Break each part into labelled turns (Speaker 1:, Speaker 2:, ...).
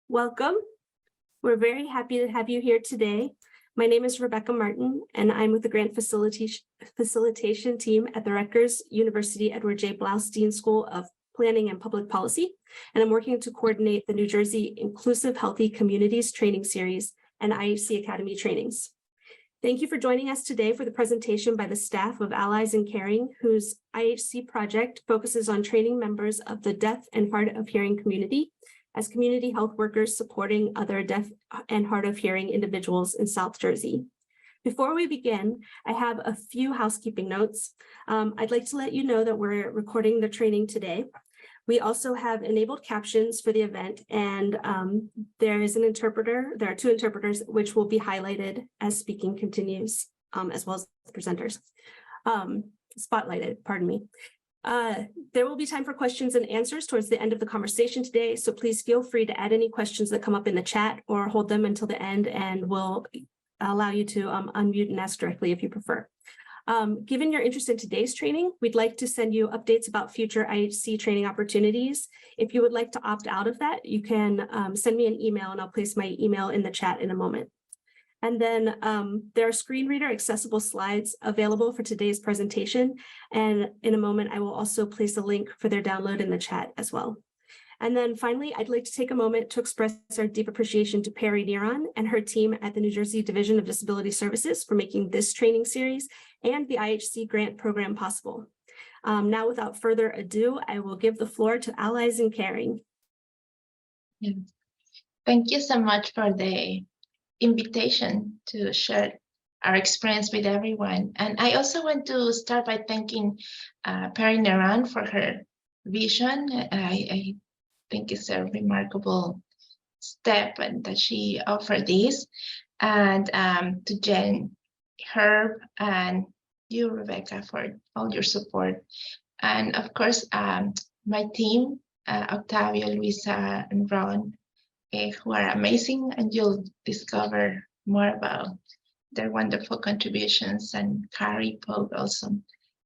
Speaker 1: Welcome. We're very happy to have you here today. My name is Rebecca Martin, and I'm with the Grant Facilitation Team at the Rutgers University Edward J. Blaustein School of Planning and Public Policy, and I'm working to coordinate the New Jersey Inclusive Healthy Communities Training Series and IHC Academy trainings. Thank you for joining us today for the presentation by the staff of Allies in Caring, whose IHC project focuses on training members of the deaf and hard of hearing community as community health workers supporting other deaf and hard of hearing individuals in South Jersey. Before we begin, I have a few housekeeping notes. I'd like to let you know that we're recording the training today. We also have enabled captions for the event, and there is an interpreter. There are two interpreters, which will be highlighted as speaking continues, as well as the presenters. Spotlighted, pardon me. There will be time for questions and answers towards the end of the conversation today, so please feel free to add any questions that come up in the chat or hold them until the end, and we'll allow you to unmute and ask directly if you prefer. Given your interest in today's training, we'd like to send you updates about future IHC training opportunities. If you would like to opt out of that, you can send me an email, and I'll place my email in the chat in a moment. And then there are screen reader accessible slides available for today's presentation. And in a moment, I will also place a link for their download in the chat as well. And then finally, I'd like to take a moment to express our deep appreciation to Perry Neron and her team at the New Jersey Division of Disability Services for making this training series and the IHC grant program possible. Now, without further ado, I will give the floor to Allies in Caring.
Speaker 2: Thank you so much for the invitation to share our experience with everyone. And I also want to start by thanking Perry Neron for her vision. I think it's a remarkable step and that she offered this. And to Jen, Herb, and you, Rebecca, for all your support. And of course, my team, Octavio, Luisa, and Ron, who are amazing, and you'll discover more about their wonderful contributions, and Carrie Pogue also,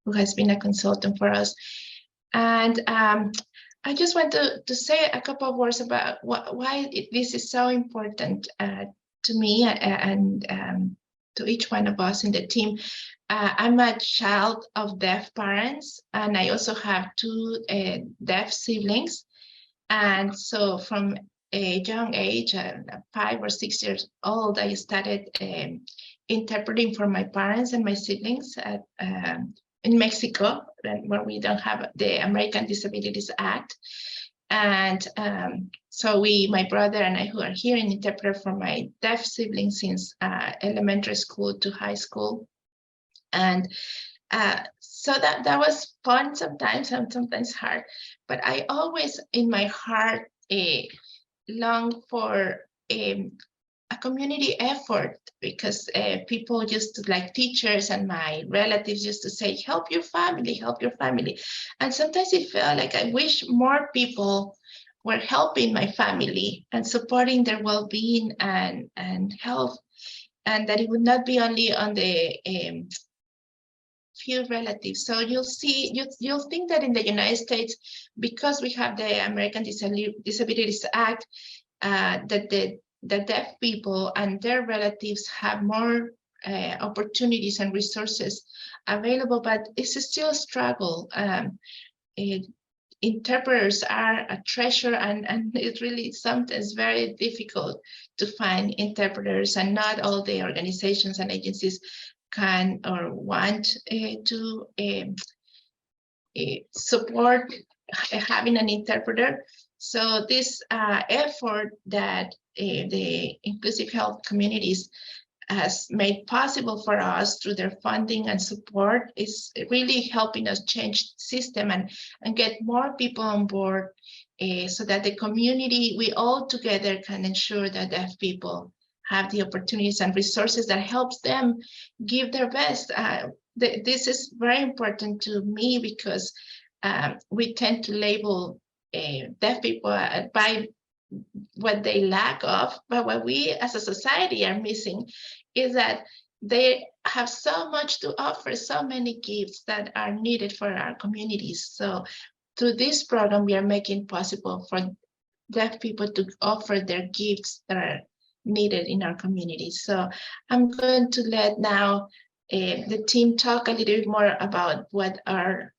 Speaker 2: who has been a consultant for us. And I just want to say a couple of words about why this is so important to me and to each one of us in the team. I'm a child of deaf parents, and I also have two deaf siblings. And so from a young age, 5 or 6 years old, I started interpreting for my parents and my siblings in Mexico, where we don't have the American Disabilities Act. And so my brother and I, who are here, an interpreter for my deaf siblings since elementary school to high school. And so that was fun sometimes and sometimes hard. But I always, in my heart, long for a community effort, because people used to, like teachers and my relatives used to say, help your family, help your family. And sometimes it felt like I wish more people were helping my family and supporting their well-being and health, and that it would not be only on the few relatives. So you'll see, you'll think that in the United States, because we have the American Disabilities Act, that the deaf people and their relatives have more opportunities and resources available, but it's still a struggle. Interpreters are a treasure, and it really sometimes very difficult to find interpreters, and not all the organizations and agencies can or want to support having an interpreter. So this effort that the inclusive health communities has made possible for us through their funding and support is really helping us change the system and get more people on board, so that the community, we all together can ensure that deaf people have the opportunities and resources that helps them give their best. This is very important to me, because we tend to label deaf people by what they lack of, but what we as a society are missing is that they have so much to offer, so many gifts that are needed for our communities. So through this program, we are making possible for deaf people to offer their gifts that are needed in our community. So I'm going to let now the team talk a little bit more about what our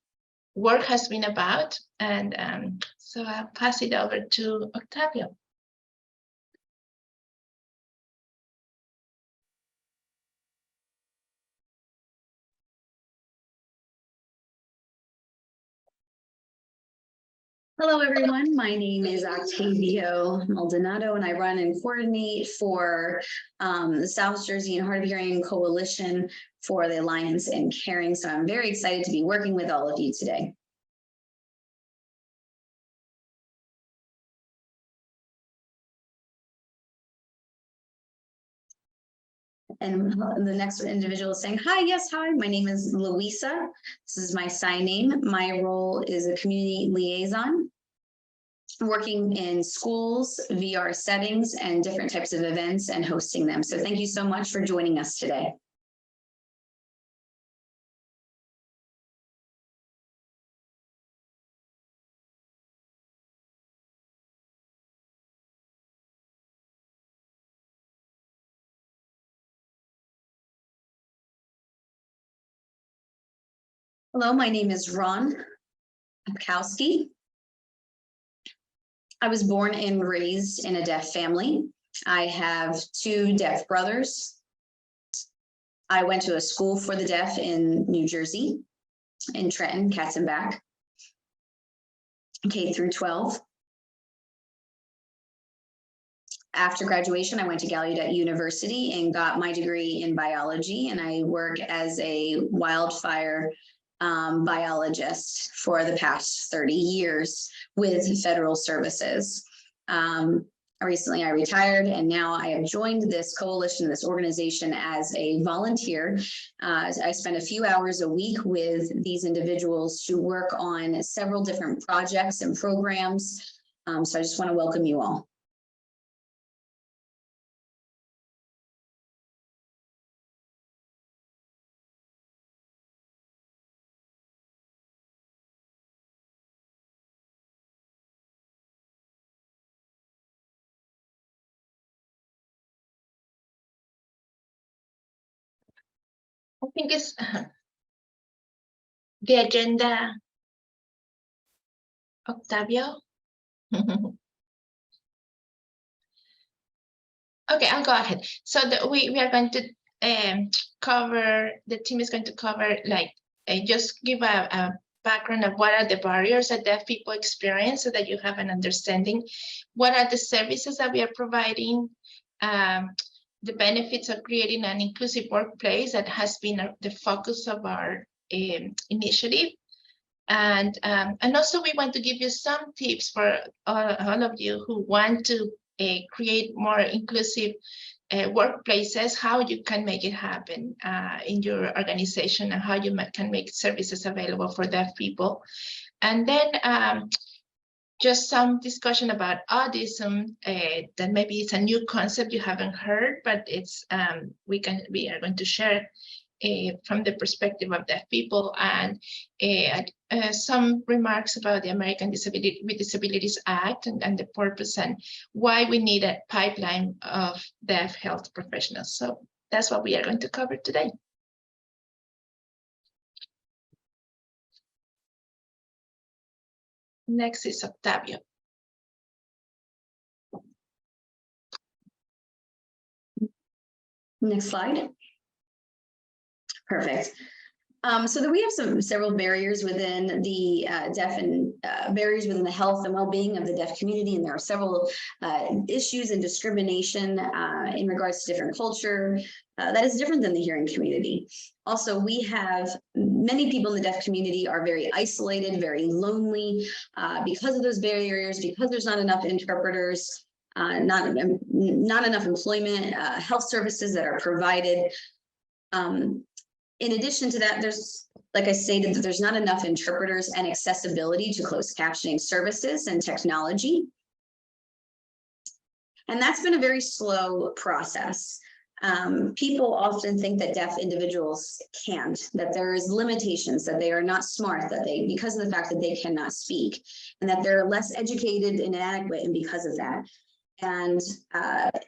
Speaker 2: work has been about. And so I'll pass it over to Octavio.
Speaker 3: Hello, everyone. My name is Octavio Maldonado, and I run and coordinate for the South Jersey and Hard of Hearing Coalition for the Alliance in Caring. So I'm very excited to be working with all of you today. And the next individual is saying, hi, yes, hi, my name is Louisa. This is my sign name. My role is a community liaison, working in schools, VR settings, and different types of events and hosting them. So thank you so much for joining us today. Hello, my name is Ron Apkowski. I was born and raised in a deaf family. I have 2 deaf brothers. I went to a school for the deaf in New Jersey, in Trenton, Katzenbach, K through 12. After graduation, I went to Gallaudet University and got my degree in biology, and I work as a wildfire biologist for the past 30 years with federal services. Recently I retired, and now I have joined this coalition, this organization, as a volunteer. I spend a few hours a week with these individuals to work on several different projects and programs. So I just want to welcome you all.
Speaker 2: I think it's the agenda, Octavio. Okay, I'll go ahead. So we are going to cover, the team is going to cover, like, just give a background of what are the barriers that deaf people experience so that you have an understanding. What are the services that we are providing? The benefits of creating an inclusive workplace that has been the focus of our initiative. And also we want to give you some tips for all of you who want to create more inclusive workplaces, how you can make it happen in your organization, and how you can make services available for deaf people. And then just some discussion about autism, that maybe it's a new concept you haven't heard, but it's we are going to share from the perspective of deaf people, and some remarks about the American with Disabilities Act and the purpose and why we need a pipeline of deaf health professionals. So that's what we are going to cover today. Next is Octavio.
Speaker 3: Next slide. Perfect. So that we have several barriers within the deaf and barriers within the health and well-being of the deaf community, and there are several issues and discrimination in regards to different culture that is different than the hearing community. Also, we have many people in the deaf community are very isolated, very lonely because of those barriers, because there's not enough interpreters, not enough employment, health services that are provided. In addition to that, there's, like I stated, that there's not enough interpreters and accessibility to closed captioning services and technology. And that's been a very slow process. People often think that deaf individuals can't, that there is limitations, that they are not smart, that they, because of the fact that they cannot speak, and that they're less educated and inadequate, and because of that. And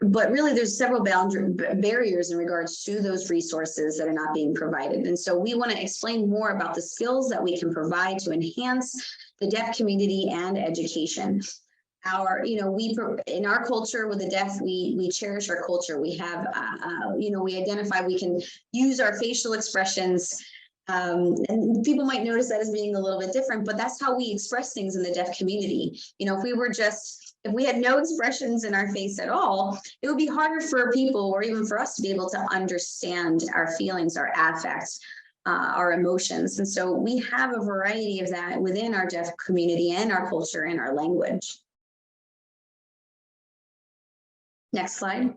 Speaker 3: but really there's several barriers in regards to those resources that are not being provided. And so we want to explain more about the skills that we can provide to enhance the deaf community and education. We in our culture with the deaf, we cherish our culture. We have, we identify, we can use our facial expressions. And people might notice that as being a little bit different, but that's how we express things in the deaf community. If we had no expressions in our face at all, it would be harder for people or even for us to be able to understand our feelings, our affects, our emotions. And so we have a variety of that within our deaf community and our culture and our language. Next slide.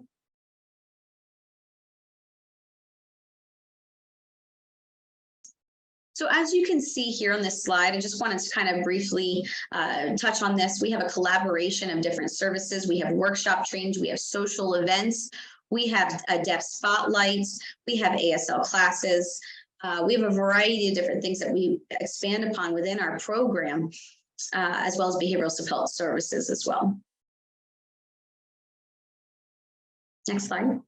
Speaker 3: So as you can see here on this slide, I just wanted to kind of briefly touch on this. We have a collaboration of different services. We have workshop trainings, we have social events, we have deaf spotlights, we have ASL classes. We have a variety of different things that we expand upon within our program, as well as behavioral support services as well. Next slide.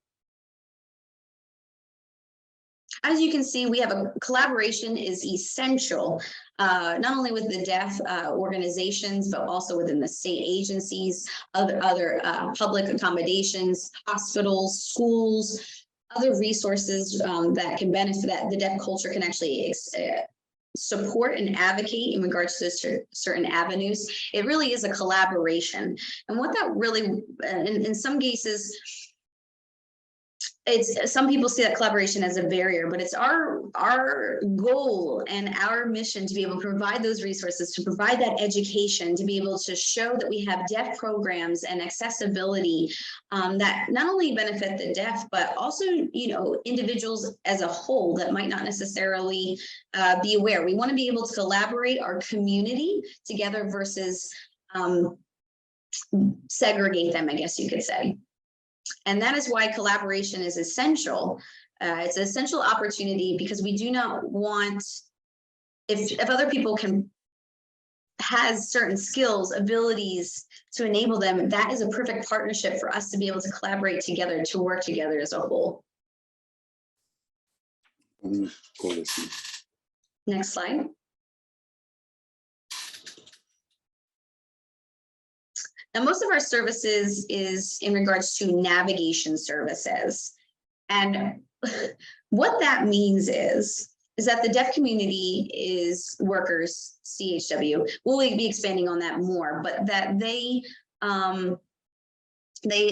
Speaker 3: As you can see, we have a collaboration is essential, not only with the deaf organizations, but also within the state agencies, other public accommodations, hospitals, schools, other resources that can benefit, that the deaf culture can actually support and advocate in regards to certain avenues. It really is a collaboration. And what that really, in some cases, some people see that collaboration as a barrier, but it's our goal and our mission to be able to provide those resources, to provide that education, to be able to show that we have deaf programs and accessibility that not only benefit the deaf, but also, individuals as a whole that might not necessarily be aware. We want to be able to collaborate our community together versus segregate them, I guess you could say. And that is why collaboration is essential. It's an essential opportunity because we do not want, if other people has certain skills, abilities to enable them, that is a perfect partnership for us to be able to collaborate together, to work together as a whole. Next slide. Now, most of our services is in regards to navigation services. And what that means is that the deaf community is workers, CHW. We'll be expanding on that more, but that they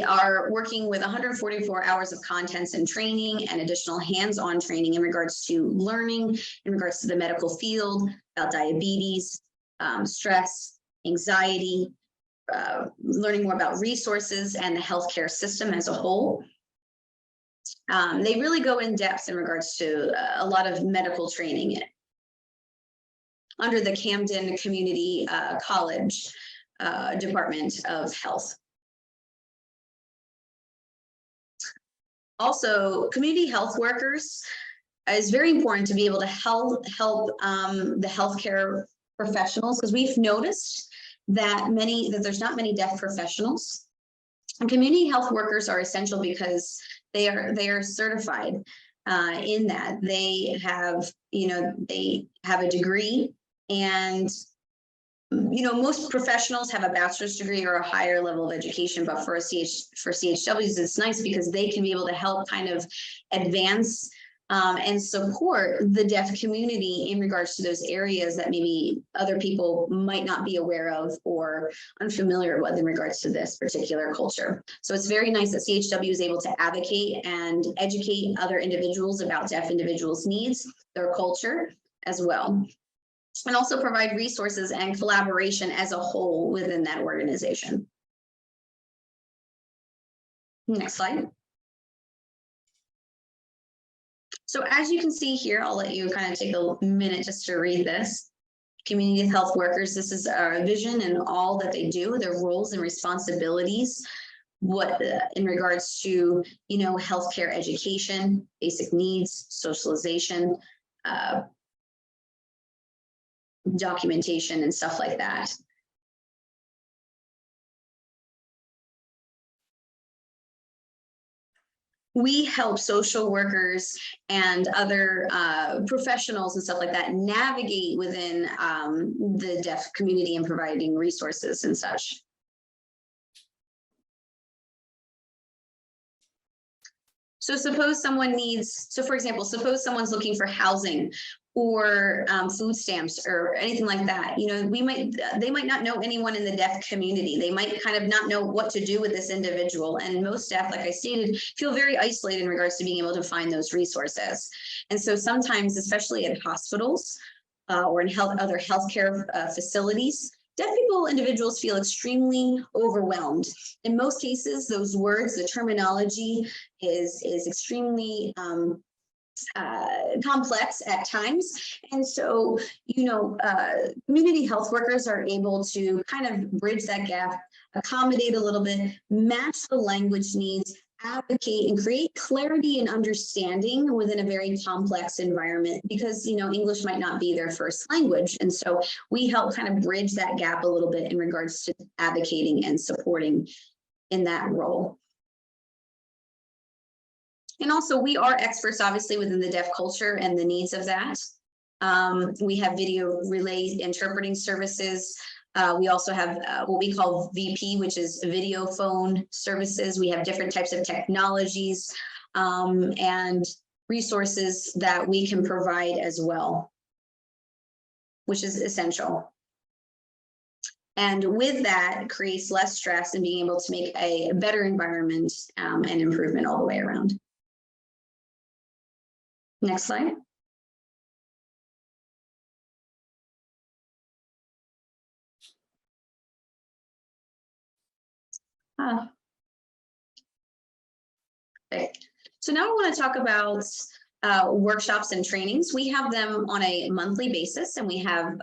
Speaker 3: are working with 144 hours of contents and training and additional hands-on training in regards to learning, in regards to the medical field, about diabetes, stress, anxiety, learning more about resources and the healthcare system as a whole. They really go in depth in regards to a lot of medical training under the Camden Community College Department of Health. Also, community health workers is very important to be able to help the healthcare professionals, because we've noticed that there's not many deaf professionals. And community health workers are essential because they are certified in that. They have a degree, and most professionals have a bachelor's degree or a higher level of education, but for CHWs, it's nice because they can be able to help kind of advance and support the deaf community in regards to those areas that maybe other people might not be aware of or unfamiliar with in regards to this particular culture. So it's very nice that CHW is able to advocate and educate other individuals about deaf individuals' needs, their culture as well, and also provide resources and collaboration as a whole within that organization. Next slide. So as you can see here, I'll let you kind of take a minute just to read this. Community health workers, this is our vision and all that they do, their roles and responsibilities. what in regards to, you know, healthcare education, basic needs, socialization, documentation, and stuff like that. We help social workers and other professionals and stuff like that navigate within the deaf community and providing resources and such. So suppose someone needs, so for example, suppose someone's looking for housing or food stamps or anything like that. You know, they might not know anyone in the deaf community. They might kind of not know what to do with this individual. And most staff, like I stated, feel very isolated in regards to being able to find those resources. And so sometimes, especially at hospitals or in other healthcare facilities, deaf individuals feel extremely overwhelmed. In most cases, those words, the terminology is extremely complex at times. And so, you know, community health workers are able to kind of bridge that gap, accommodate a little bit, match the language needs, advocate and create clarity and understanding within a very complex environment, because, you know, English might not be their first language. And so we help kind of bridge that gap a little bit in regards to advocating and supporting in that role. And also, we are experts, obviously, within the deaf culture and the needs of that. We have video relay interpreting services. We also have what we call VP, which is video phone services. We have different types of technologies and resources that we can provide as well, which is essential. And with that, it creates less stress and being able to make a better environment and improvement all the way around. Next slide. Okay. So now I want to talk about workshops and trainings. We have them on a monthly basis, and we have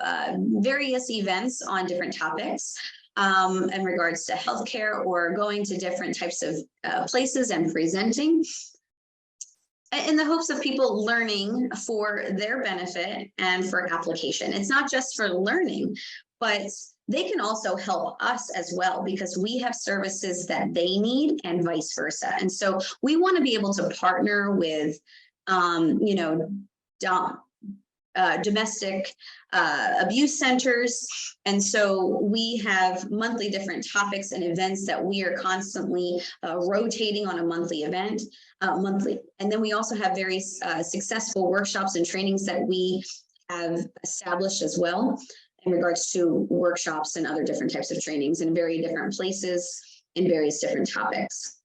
Speaker 3: various events on different topics in regards to healthcare or going to different types of places and presenting, in the hopes of people learning for their benefit and for application. It's not just for learning, but they can also help us as well, because we have services that they need and vice versa. And so we want to be able to partner with, you know, domestic abuse centers. And so we have monthly different topics and events that we are constantly rotating on a monthly event, monthly. And then we also have very successful workshops and trainings that we have established as well, in regards to workshops and other different types of trainings in very different places in various different topics.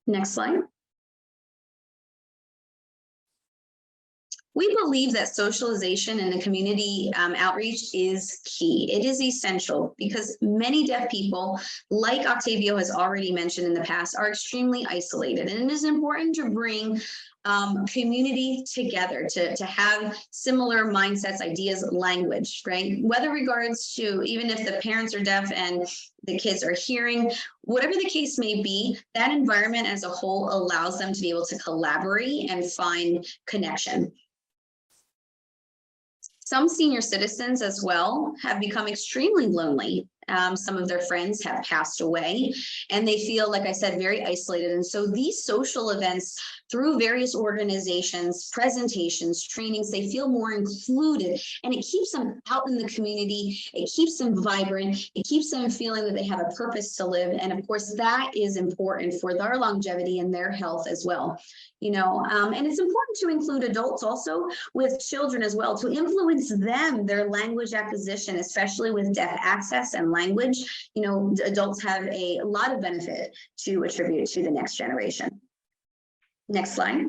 Speaker 3: Next slide. We believe that socialization and the community outreach is key. It is essential because many deaf people, like Octavio has already mentioned in the past, are extremely isolated. And it is important to bring community together, to have similar mindsets, ideas, language, right? Whether regards to, even if the parents are deaf and the kids are hearing, whatever the case may be, that environment as a whole allows them to be able to collaborate and find connection. Some senior citizens as well have become extremely lonely. Some of their friends have passed away and they feel, like I said, very isolated. And so these social events through various organizations, presentations, trainings, they feel more included, and it keeps them out in the community. It keeps them vibrant. It keeps them feeling that they have a purpose to live. And of course, that is important for their longevity and their health as well. You know, and it's important to include adults also with children as well, to influence them, their language acquisition, especially with deaf access and language. You know, adults have a lot of benefit to attribute to the next generation. Next slide.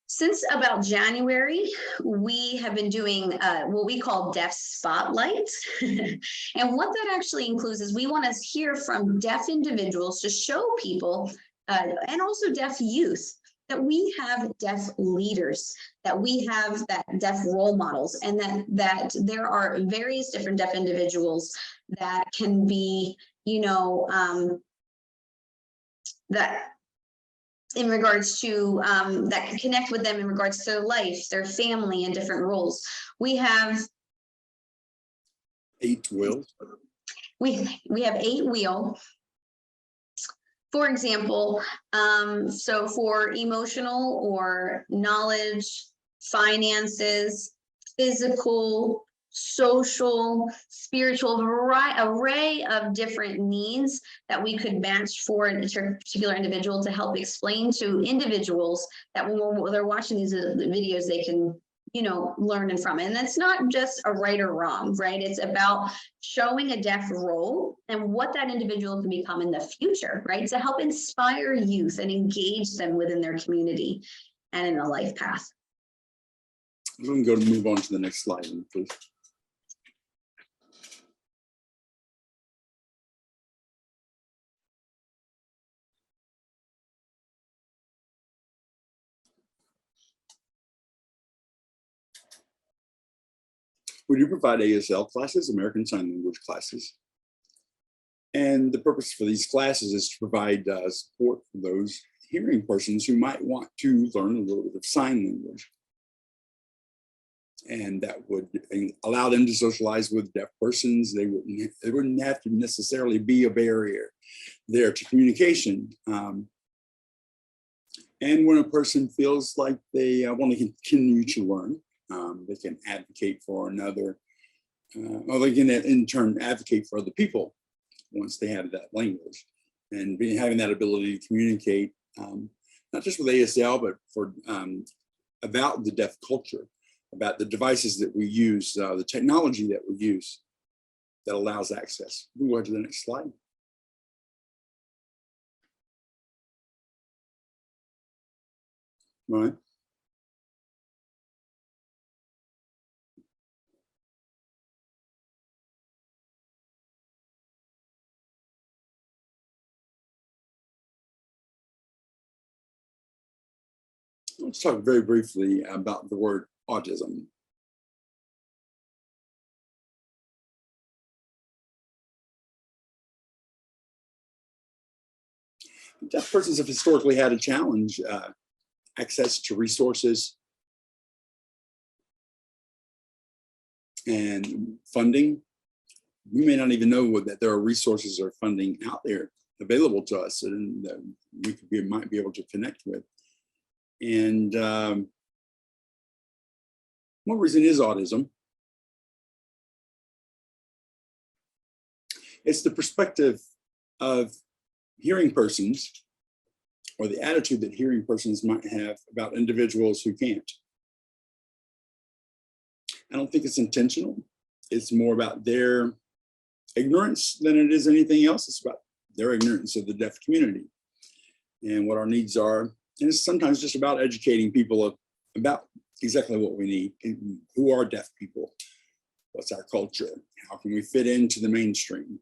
Speaker 3: Since about January, we have been doing what we call Deaf Spotlight. And what that actually includes is we want to hear from deaf individuals to show people and also deaf youth that we have deaf leaders, that we have that deaf role models, and that there are various different deaf individuals that can be, you know, that in regards to that can connect with them in regards to their life, their family, and different roles. We have
Speaker 4: 8 wheels.
Speaker 3: we have 8 wheel. For example, so for emotional or knowledge, finances, physical, social, spiritual, array of different needs that we could match for a particular individual to help explain to individuals that when they're watching these videos, they can, you know, learn from it. And that's not just a right or wrong, right? It's about showing a deaf role and what that individual can become in the future, right? To help inspire youth and engage them within their community and in a life path.
Speaker 4: We can go to move on to the next slide, please. We do provide ASL classes, American Sign Language classes. And the purpose for these classes is to provide support for those hearing persons who might want to learn a little bit of sign language. And that would allow them to socialize with deaf persons. They wouldn't have to necessarily be a barrier there to communication. And when a person feels like they want to continue to learn, they can advocate for another, or they can in turn advocate for other people once they have that language. And having that ability to communicate, not just with ASL, but for about the deaf culture, about the devices that we use, the technology that we use that allows access. We'll go to the next slide. All right. Let's talk very briefly about the word autism. Deaf persons have historically had a challenge, access to resources and funding. We may not even know that there are resources or funding out there available to us and that we might be able to connect with. And one reason is autism. It's the perspective of hearing persons, or the attitude that hearing persons might have about individuals who can't. I don't think it's intentional. It's more about their ignorance than it is anything else. It's about their ignorance of the deaf community and what our needs are. And it's sometimes just about educating people about exactly what we need. Who are deaf people? What's our culture? How can we fit into the mainstream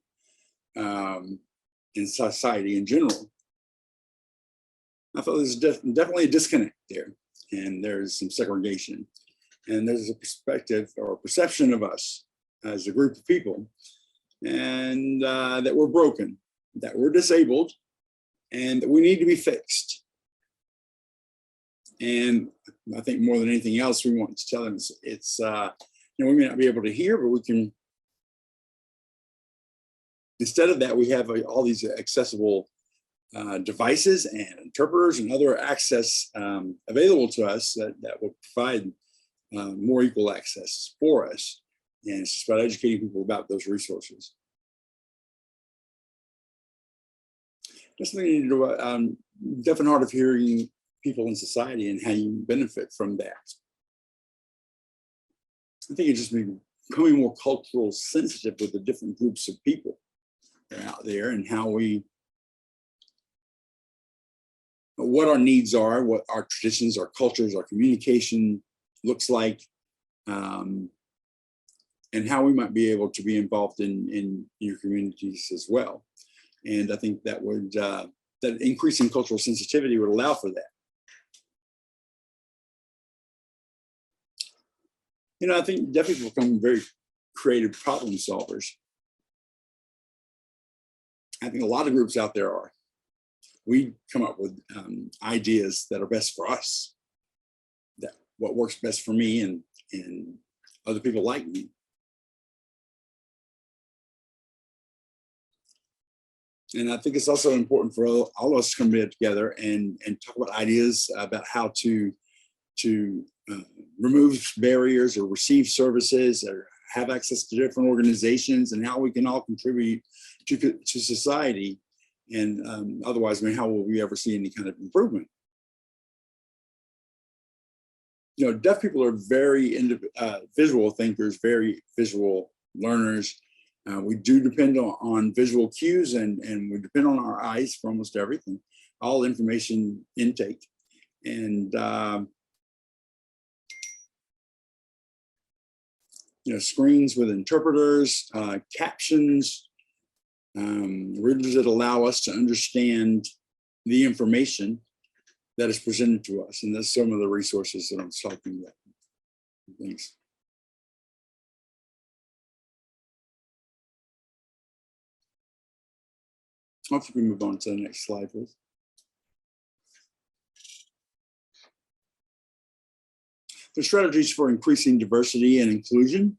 Speaker 4: in society in general? I thought there's definitely a disconnect there, and there's some segregation, and there's a perspective or perception of us as a group of people, and that we're broken, that we're disabled, and that we need to be fixed. And I think more than anything else, we want to tell them it's you know, we may not be able to hear, but we can. Instead of that, we have all these accessible devices and interpreters and other access available to us that will provide more equal access for us. And it's just about educating people about those resources. Just looking into deaf and hard of hearing people in society and how you benefit from that. I think it's just becoming more cultural sensitive with the different groups of people that are out there and how what our needs are, what our traditions, our cultures, our communication looks like, and how we might be able to be involved in your communities as well. And I think that would that increasing cultural sensitivity would allow for that. I think deaf people become very creative problem solvers. I think a lot of groups out there are. We come up with ideas that are best for us, that what works best for me and other people like me. And I think it's also important for all of us to come together and talk about ideas about how to remove barriers or receive services or have access to different organizations, and how we can all contribute to society. And otherwise, I mean, how will we ever see any kind of improvement? Deaf people are very visual thinkers, very visual learners. We do depend on visual cues, and we depend on our eyes for almost everything, all information intake. And screens with interpreters, captions, readers that allow us to understand the information that is presented to us. And that's some of the resources that I'm talking about. Thanks. I think we move on to the next slide, please. The strategies for increasing diversity and inclusion.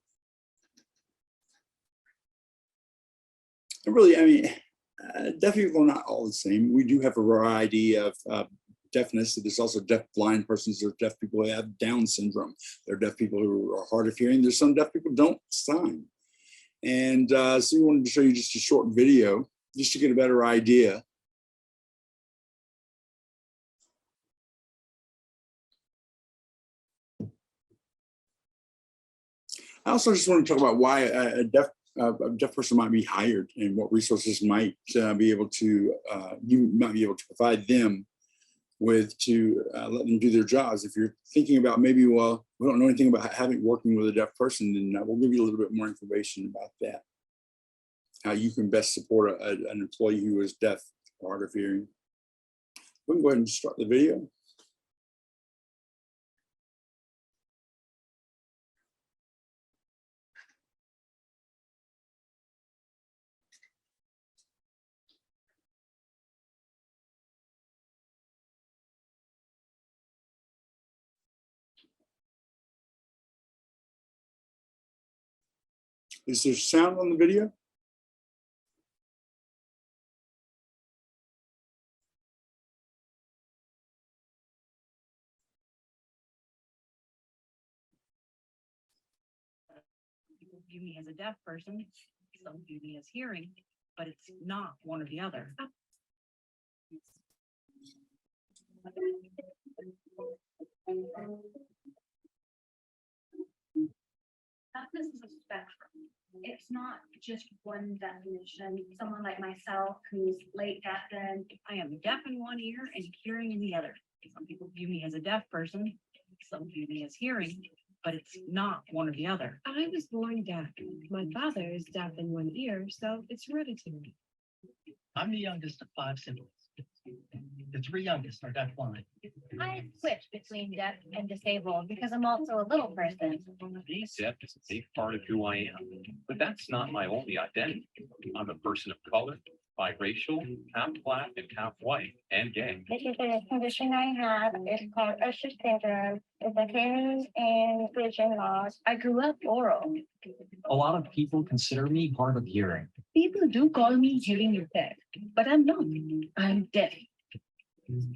Speaker 4: And really, I mean, deaf people are not all the same. We do have a variety of deafness. There's also deaf blind persons. There's deaf people who have Down syndrome. There are deaf people who are hard of hearing. There's some deaf people who don't sign. And so we wanted to show you just a short video just to get a better idea. I also just want to talk about why a deaf person might be hired and what resources might be able to you might be able to provide them with to let them do their jobs. If you're thinking about maybe, well, we don't know anything about working with a deaf person, then we'll give you a little bit more information about that. How you can best support an employee who is deaf or hard of hearing. We can go ahead and start the video. Is there sound on the video?
Speaker 5: People view me as a deaf person, some view me as hearing, but it's not one or the other.
Speaker 6: This is a spectrum. It's not just one definition. Someone like myself who's late deaf, and
Speaker 5: I am deaf in one ear and hearing in the other. Some people view me as a deaf person, some view me as hearing, but it's not one or the other.
Speaker 7: I was born deaf. My father is deaf in one ear, so it's hereditary.
Speaker 8: I'm the youngest of 5 siblings. The 3 youngest are deafblind.
Speaker 6: I switch between deaf and disabled because I'm also a little person.
Speaker 9: Being deaf is a big part of who I am, but that's not my only identity. I'm a person of color, biracial, half black and half white, and gay.
Speaker 6: This is a condition I have. It's called Usher syndrome. It's a hearing and vision loss. I grew up oral.
Speaker 8: A lot of people consider me hard of hearing.
Speaker 7: People do call me hearing impaired, but I'm not. I'm deaf.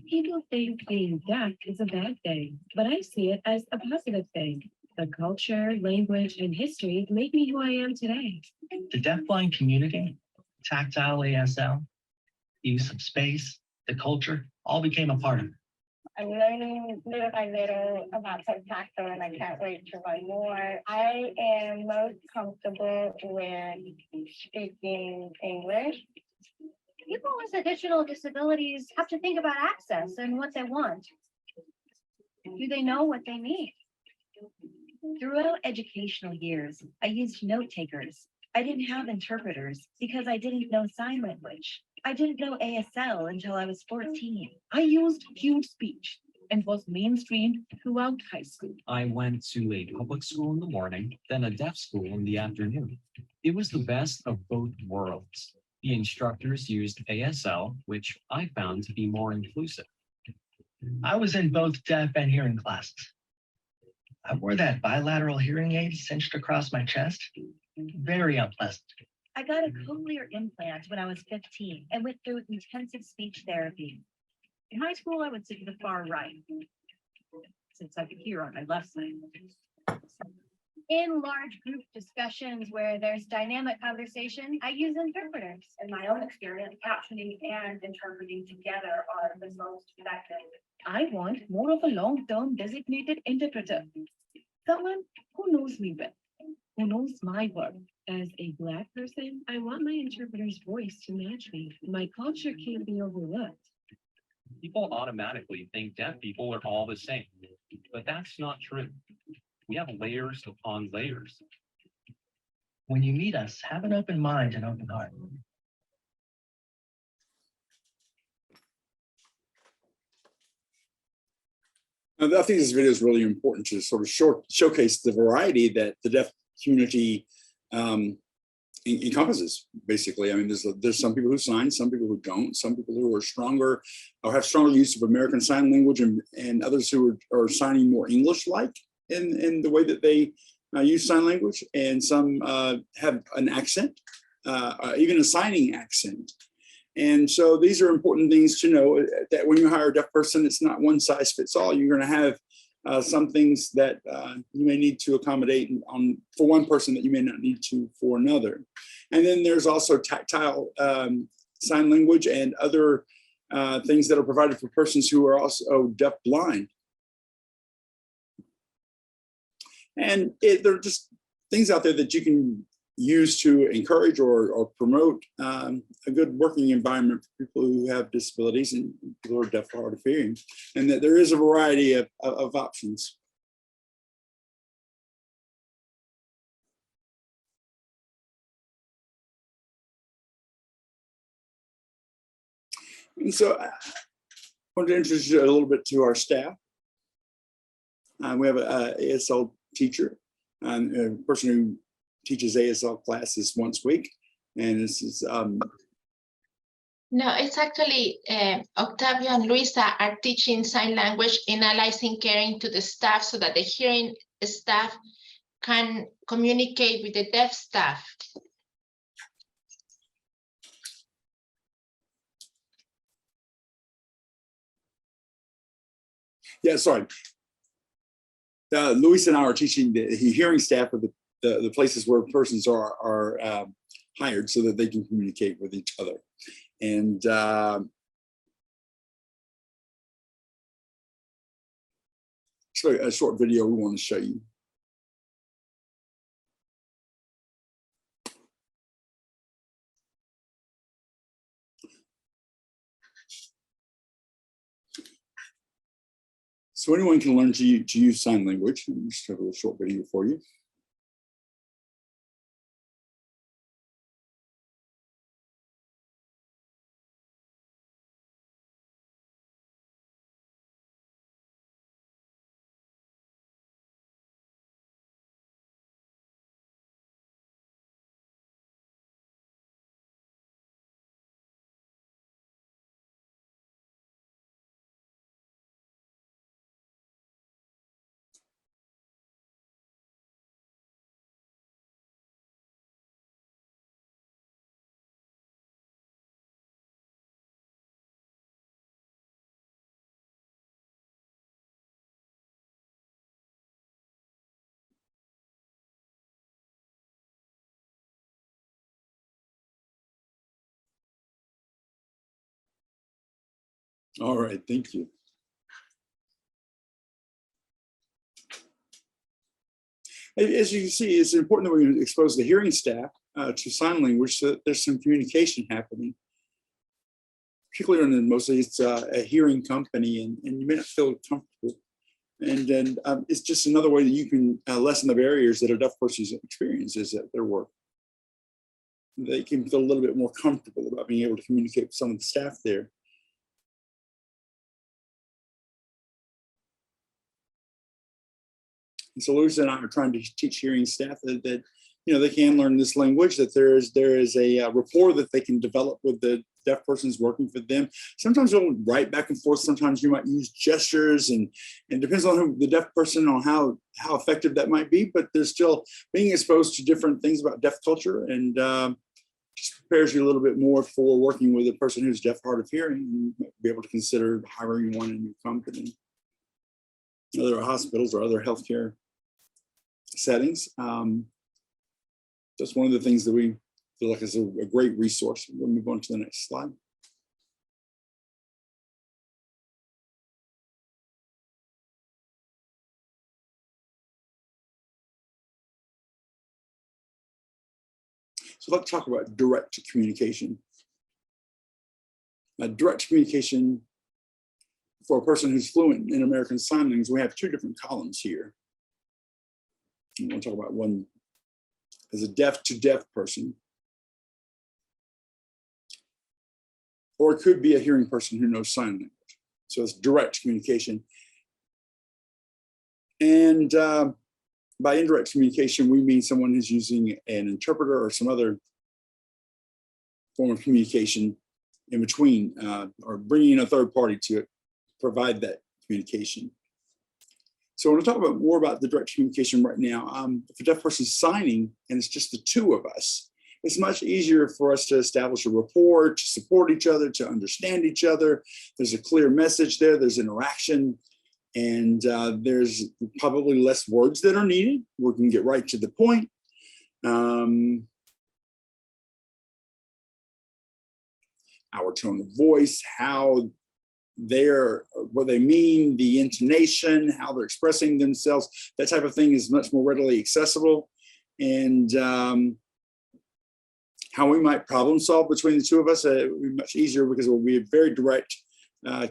Speaker 7: People think being deaf is a bad thing, but I see it as a positive thing. The culture, language, and history make me who I am today.
Speaker 8: The deafblind community, tactile ASL, use of space, the culture, all became a part of it.
Speaker 6: I'm learning little by little about tactile, and I can't wait to learn more. I am most comfortable with speaking English. People with additional disabilities have to think about access and what they want. Do they know what they need?
Speaker 5: Throughout educational years, I used note takers. I didn't have interpreters because I didn't know sign language. I didn't know ASL until I was 14.
Speaker 7: I used huge speech. and was mainstreamed throughout high school.
Speaker 10: I went to a public school in the morning, then a deaf school in the afternoon. It was the best of both worlds. The instructors used ASL, which I found to be more inclusive.
Speaker 8: I was in both deaf and hearing classes. I wore that bilateral hearing aid cinched across my chest. Very unpleasant.
Speaker 5: I got a cochlear implant when I was 15 and went through intensive speech therapy. In high school, I would sit to the far right, since I could hear on my left side.
Speaker 6: In large group discussions where there's dynamic conversation, I use interpreters.
Speaker 5: In my own experience, captioning and interpreting together are the most effective.
Speaker 7: I want more of a long-term designated interpreter. Someone who knows me well, who knows my work. As a Black person, I want my interpreter's voice to match me. My culture can't be overlooked.
Speaker 9: People automatically think deaf people are all the same, but that's not true. We have layers upon layers.
Speaker 8: When you meet us, have an open mind and open heart.
Speaker 4: I think this video is really important to sort of showcase the variety that the deaf community encompasses. Basically, I mean, there's some people who sign, some people who don't, some people who are stronger or have stronger use of American Sign Language, and others who are signing more English-like in the way that they use sign language, and some have an accent, even a signing accent. And so these are important things to know, that when you hire a deaf person, it's not one size fits all. You're going to have some things that you may need to accommodate for one person that you may not need to for another. And then there's also tactile sign language and other things that are provided for persons who are also deaf blind. And there are just things out there that you can use to encourage or promote a good working environment for people who have disabilities and people who are deaf or hard of hearing, and that there is a variety of options. And so I wanted to introduce you a little bit to our staff. We have an ASL teacher, and a person who teaches ASL classes once a week, and this is
Speaker 2: No, it's actually Octavio and Luisa are teaching sign language, analyzing, caring to the staff so that the hearing staff can communicate with the deaf staff.
Speaker 4: yeah, sorry. Luis and I are teaching the hearing staff of the places where persons are hired so that they can communicate with each other. And so a short video we want to show you. So anyone can learn to use sign language. Let me just have a little short video for you. All right, thank you. As you can see, it's important that we expose the hearing staff to sign language so that there's some communication happening. Particularly in mostly it's a hearing company, and you may not feel comfortable. And then it's just another way that you can lessen the barriers that a deaf person experiences at their work. They can feel a little bit more comfortable about being able to communicate with some of the staff there. So Lucy and I are trying to teach hearing staff that you know, they can learn this language, that there is a rapport that they can develop with the deaf persons working for them. Sometimes you'll write back and forth. Sometimes you might use gestures, and it depends on who, the deaf person, on how effective that might be. But there's still being exposed to different things about deaf culture, and just prepares you a little bit more for working with a person who's deaf, hard of hearing, and be able to consider hiring one in your company, other hospitals or other healthcare settings. That's one of the things that we feel like is a great resource. We'll move on to the next slide. So let's talk about direct communication. Direct communication for a person who's fluent in American Sign Language, we have two different columns here. And we'll talk about one as a deaf to deaf person, or it could be a hearing person who knows sign language. So it's direct communication. And by indirect communication, we mean someone who's using an interpreter or some other form of communication in between, or bringing a third party to provide that communication. So I want to talk more about the direct communication right now. If a deaf person's signing and it's just the two of us, it's much easier for us to establish a rapport, to support each other, to understand each other. There's a clear message there, there's interaction, and there's probably less words that are needed. We can get right to the point. Our tone of voice, what they mean, the intonation, how they're expressing themselves, that type of thing is much more readily accessible. And how we might problem solve between the two of us will be much easier because it will be a very direct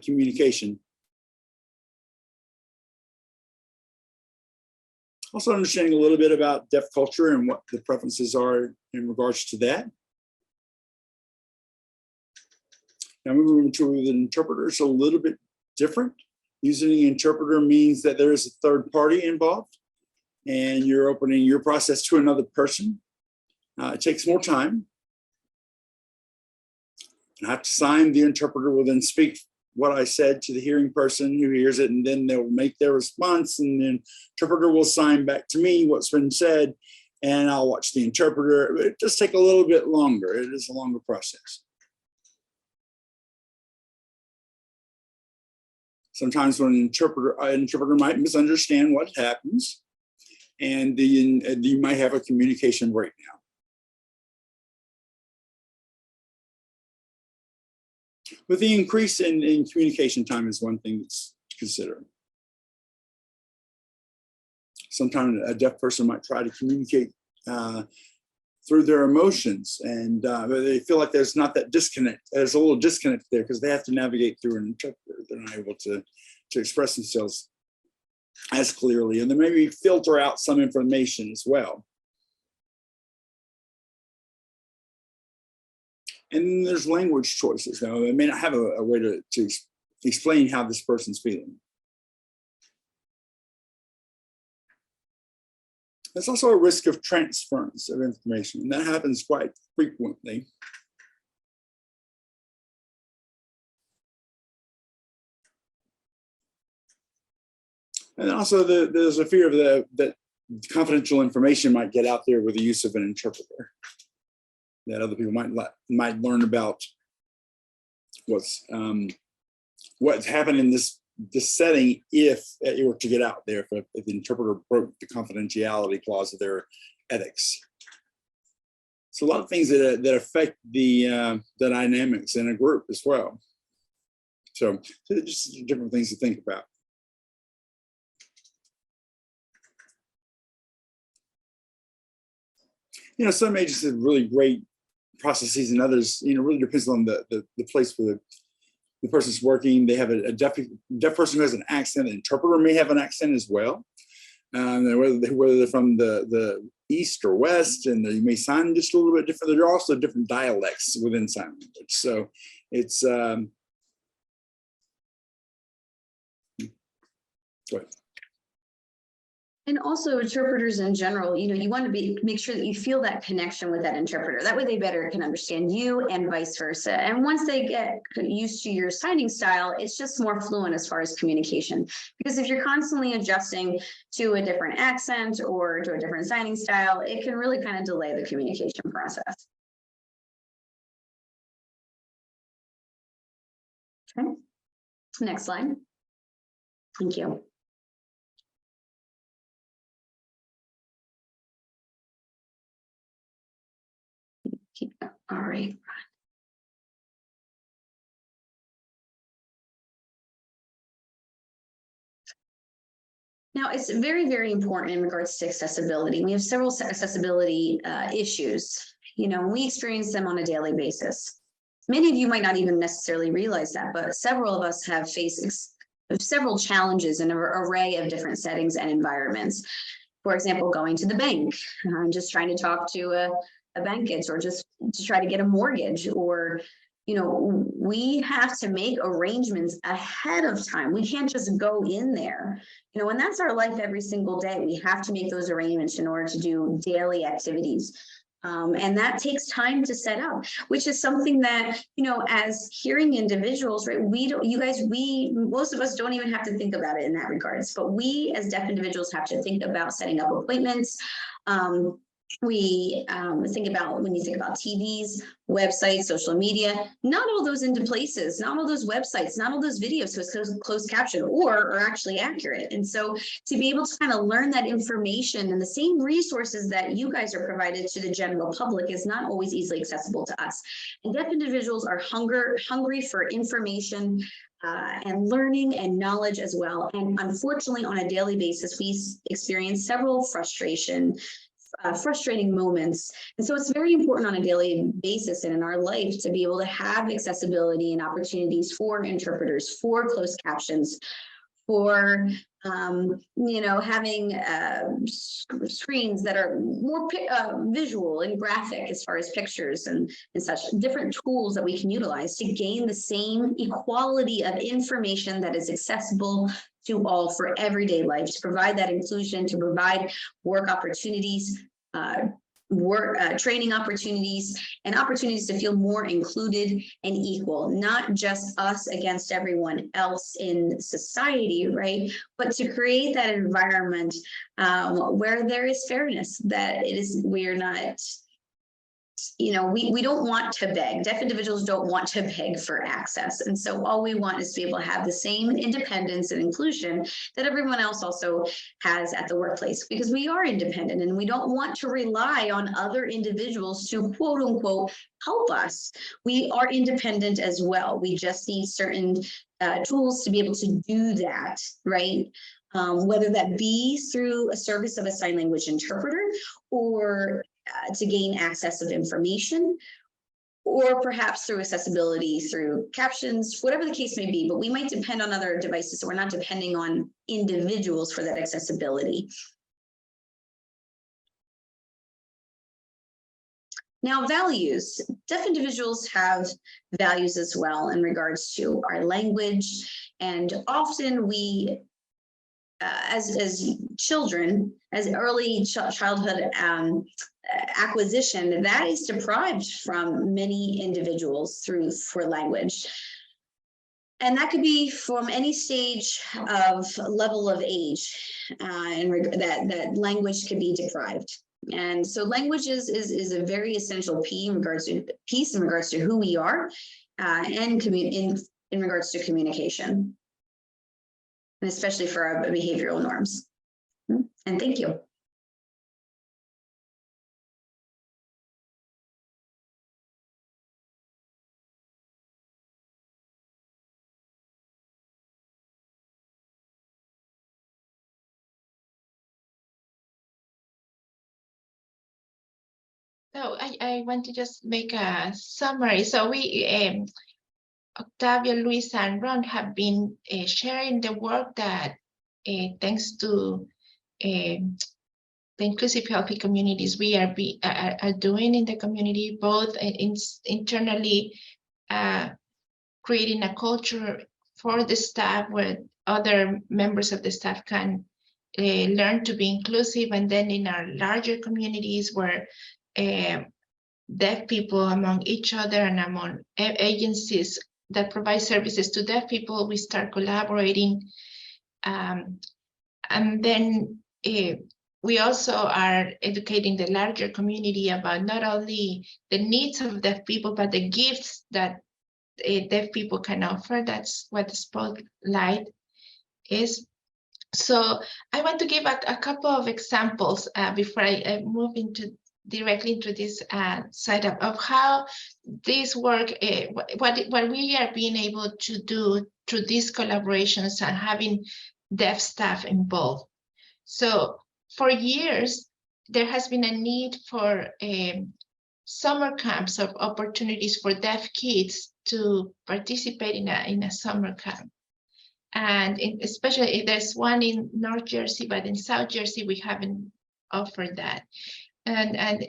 Speaker 4: communication. Also understanding a little bit about deaf culture and what the preferences are in regards to that. Now moving to the interpreter, it's a little bit different. Using an interpreter means that there is a third party involved and you're opening your process to another person. It takes more time. I have to sign. The interpreter will then speak what I said to the hearing person who hears it, and then they'll make their response, and the interpreter will sign back to me what's been said, and I'll watch the interpreter. It just takes a little bit longer. It is a longer process. Sometimes when an interpreter might misunderstand what happens, and you might have a communication breakdown. But the increase in communication time is one thing that's to consider. Sometimes a deaf person might try to communicate through their emotions, and they feel like there's not that disconnect. There's a little disconnect there because they have to navigate through an interpreter. They're not able to express themselves as clearly, and then maybe filter out some information as well. And then there's language choices. Now, they may not have a way to explain how this person's feeling. There's also a risk of transference of information, and that happens quite frequently. And also there's a fear of that confidential information might get out there with the use of an interpreter, that other people might learn about what's happening in this setting if it were to get out there, if the interpreter broke the confidentiality clause of their ethics. So a lot of things that affect the dynamics in a group as well. So just different things to think about. You know, some agencies have really great processes, and others, you know, really depends on the place where the person's working. They have a deaf person who has an accent. The interpreter may have an accent as well. Whether they're from the east or west, and they may sound just a little bit different. There are also different dialects within sign language. So it's go ahead.
Speaker 3: And also interpreters in general, you want to make sure that you feel that connection with that interpreter. That way they better can understand you and vice versa. And once they get used to your signing style, it's just more fluent as far as communication. Because if you're constantly adjusting to a different accent or to a different signing style, it can really kind of delay the communication process. Okay. Next slide. Thank you. All right. Now, it's very, very important in regards to accessibility. We have several accessibility issues. We experience them on a daily basis. Many of you might not even necessarily realize that, but several of us have faced several challenges in an array of different settings and environments. For example, going to the bank, just trying to talk to a bank kids, or just to try to get a mortgage, or we have to make arrangements ahead of time. We can't just go in there, and that's our life every single day. We have to make those arrangements in order to do daily activities. And that takes time to set up, which is something that, as hearing individuals, right, most of us don't even have to think about it in that regards, but we as deaf individuals have to think about setting up appointments. We think about, when you think about TVs, websites, social media, not all those into places, not all those websites, not all those videos, so it's closed caption or are actually accurate. And so to be able to kind of learn that information and the same resources that you guys are provided to the general public is not always easily accessible to us. And deaf individuals are hungry for information and learning and knowledge as well. And unfortunately, on a daily basis, we experience several frustrating moments. And so it's very important on a daily basis and in our life to be able to have accessibility and opportunities for interpreters, for closed captions, for having screens that are more visual and graphic as far as pictures and such, different tools that we can utilize to gain the same equality of information that is accessible to all for everyday life, to provide that inclusion, to provide work opportunities, training opportunities, and opportunities to feel more included and equal, not just us against everyone else in society, right? But to create that environment where there is fairness, that we're not, we don't want to beg. Deaf individuals don't want to beg for access. And so all we want is to be able to have the same independence and inclusion that everyone else also has at the workplace, because we are independent and we don't want to rely on other individuals to quote unquote help us. We are independent as well. We just need certain tools to be able to do that, right? Whether that be through a service of a sign language interpreter, or to gain access of information, or perhaps through accessibility through captions, whatever the case may be, but we might depend on other devices, so we're not depending on individuals for that accessibility. Now, values. Deaf individuals have values as well in regards to our language, and often we as children, as early childhood acquisition, that is deprived from many individuals for language. And that could be from any stage of level of age, and that language could be deprived. And so language is a very essential piece in regards to who we are, and in regards to communication, and especially for our behavioral norms. And thank you.
Speaker 2: So I want to just make a summary. So we, Octavio, Luis, and Ron have been sharing the work that, thanks to the inclusive healthy communities we are doing in the community, both internally, creating a culture for the staff where other members of the staff can learn to be inclusive, and then in our larger communities where deaf people among each other and among agencies that provide services to deaf people, we start collaborating. And then we also are educating the larger community about not only the needs of deaf people, but the gifts that deaf people can offer. That's what the spotlight is. So I want to give a couple of examples before I move directly into this side of how this work, what we are being able to do through these collaborations and having deaf staff involved. So for years, there has been a need for summer camps of opportunities for deaf kids to participate in a summer camp. And especially if there's one in North Jersey, but in South Jersey, we haven't offered that. And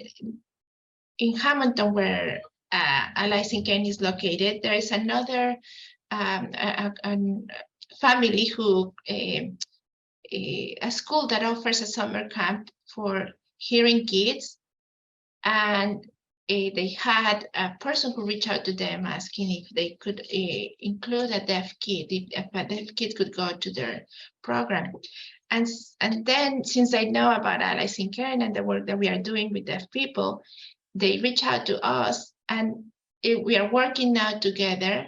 Speaker 2: in Hamilton, where Allies in Caring is located, there is another family who, a school that offers a summer camp for hearing kids. And they had a person who reached out to them asking if they could include a deaf kid, if a deaf kid could go to their program. And then, since I know about Allies in Caring and the work that we are doing with deaf people, they reach out to us, and we are working now together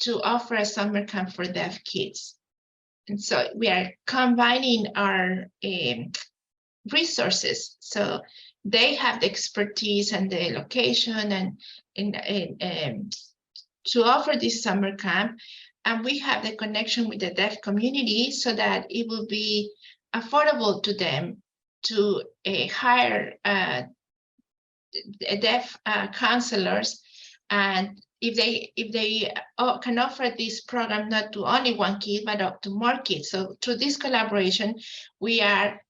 Speaker 2: to offer a summer camp for deaf kids. And so we are combining our resources. So they have the expertise and the location and to offer this summer camp. And we have the connection with the deaf community so that it will be affordable to them to hire deaf counselors. And if they can offer this program not to only one kid, but up to more kids. So through this collaboration, we have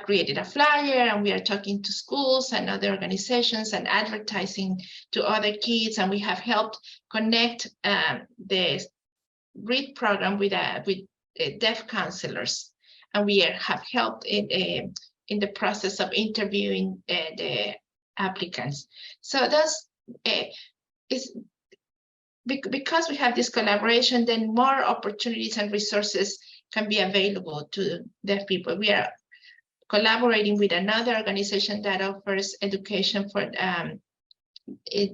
Speaker 2: created a flyer, and we are talking to schools and other organizations and advertising to other kids. And we have helped connect the READ program with deaf counselors. And we have helped in the process of interviewing the applicants. So that's because we have this collaboration, then more opportunities and resources can be available to deaf people. We are collaborating with another organization that offers education for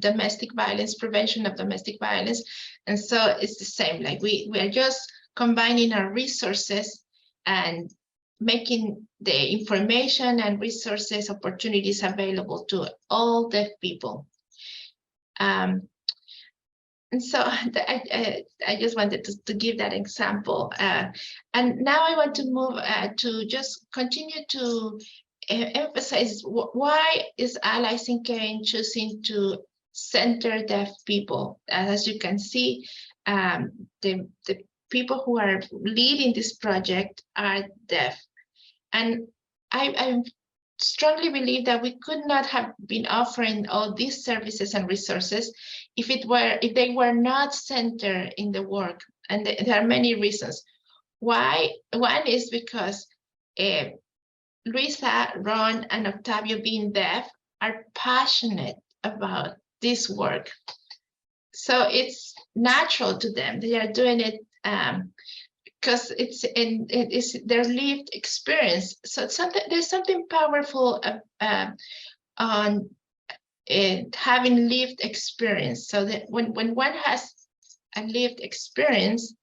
Speaker 2: domestic violence, prevention of domestic violence. And so it's the same, like we are just combining our resources and making the information and resources opportunities available to all deaf people. And so I just wanted to give that example. And now I want to move to just continue to emphasize why is Allies in Caring choosing to center deaf people. As you can see, the people who are leading this project are deaf. And I strongly believe that we could not have been offering all these services and resources if they were not centered in the work. And there are many reasons why. One is because Luisa, Ron, and Octavio, being deaf, are passionate about this work. So it's natural to them. They are doing it because it's their lived experience. So there's something powerful on having lived experience. So that when one has a lived experience,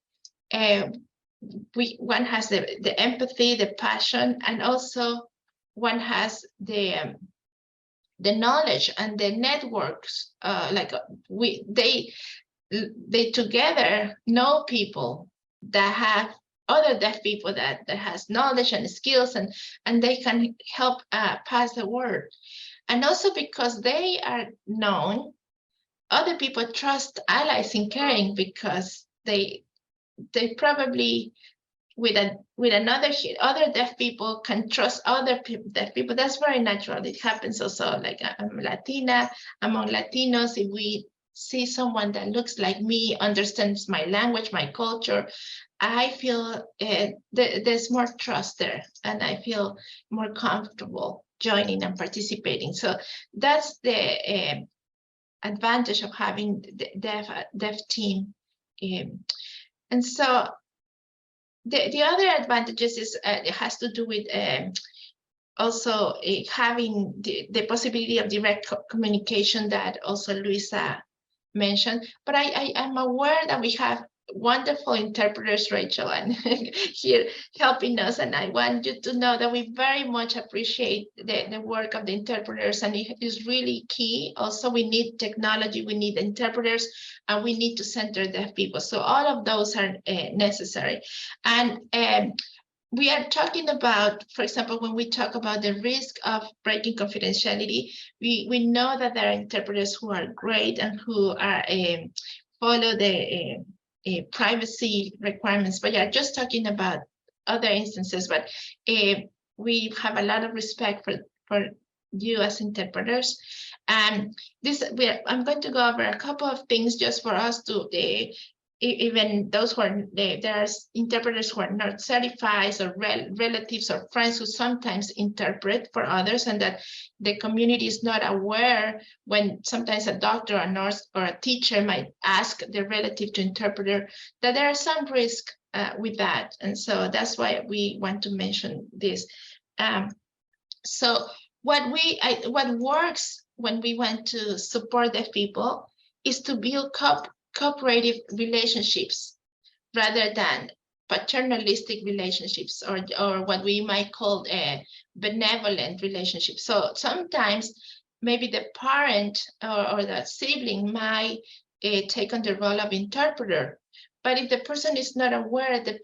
Speaker 2: one has the empathy, the passion, and also one has the knowledge and the networks. They together know people that have other deaf people that has knowledge and skills, and they can help pass the word. And also because they are known, other people trust Allies in Caring because they probably with other deaf people can trust other deaf people. That's very natural. It happens also, like I'm Latina, among Latinos, if we see someone that looks like me, understands my language, my culture, I feel there's more trust there, and I feel more comfortable joining and participating. So that's the advantage of having the deaf team. And so the other advantages is it has to do with also having the possibility of direct communication that also Luisa mentioned. But I am aware that we have wonderful interpreters, Rachel, and here helping us. And I want you to know that we very much appreciate the work of the interpreters, and it is really key. Also, we need technology, we need interpreters, and we need to center deaf people. So all of those are necessary. And we are talking about, for example, when we talk about the risk of breaking confidentiality, we know that there are interpreters who are great and who are follow the privacy requirements, but yeah, just talking about other instances. But we have a lot of respect for you as interpreters, and I'm going to go over a couple of things just for us to even those who are there are interpreters who are not certified, or relatives or friends who sometimes interpret for others, and that the community is not aware when sometimes a doctor, a nurse, or a teacher might ask their relative to interpreter, that there are some risk with that. And so that's why we want to mention this. So what works when we want to support deaf people is to build cooperative relationships rather than paternalistic relationships, or what we might call a benevolent relationship. So sometimes maybe the parent or the sibling might take on the role of interpreter, but if the person is not aware, the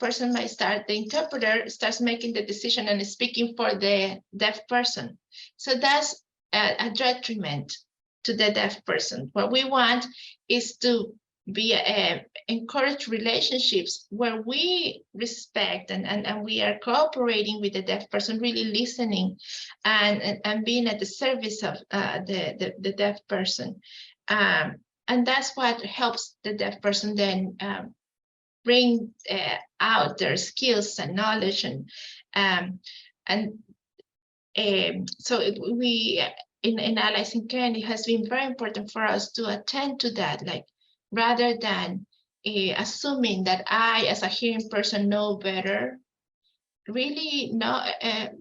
Speaker 2: interpreter starts making the decision and speaking for the deaf person. So that's a detriment to the deaf person. What we want is to encourage relationships where we respect and we are cooperating with the deaf person, really listening and being at the service of the deaf person. And that's what helps the deaf person then bring out their skills and knowledge. So we in Allies in Care, it has been very important for us to attend to that, like, rather than assuming that I, as a hearing person, know better, really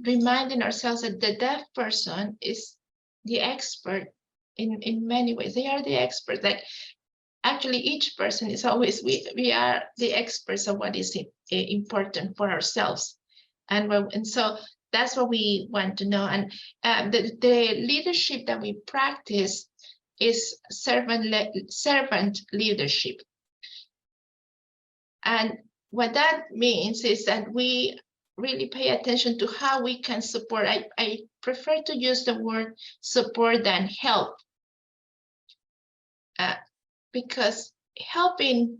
Speaker 2: reminding ourselves that the deaf person is the expert in many ways. They are the expert. Like, actually, each person is always, we are the experts of what is important for ourselves. And so that's what we want to know. And the leadership that we practice is servant leadership. And what that means is that we really pay attention to how we can support. I prefer to use the word support than help, because helping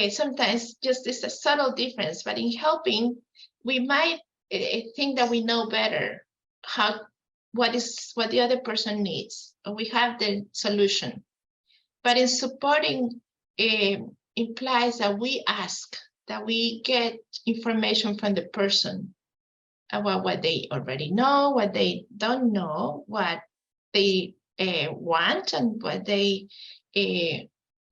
Speaker 2: sometimes just is a subtle difference, but in helping, we might think that we know better what the other person needs, or we have the solution. But in supporting, implies that we ask, that we get information from the person about what they already know, what they don't know, what they want, and what they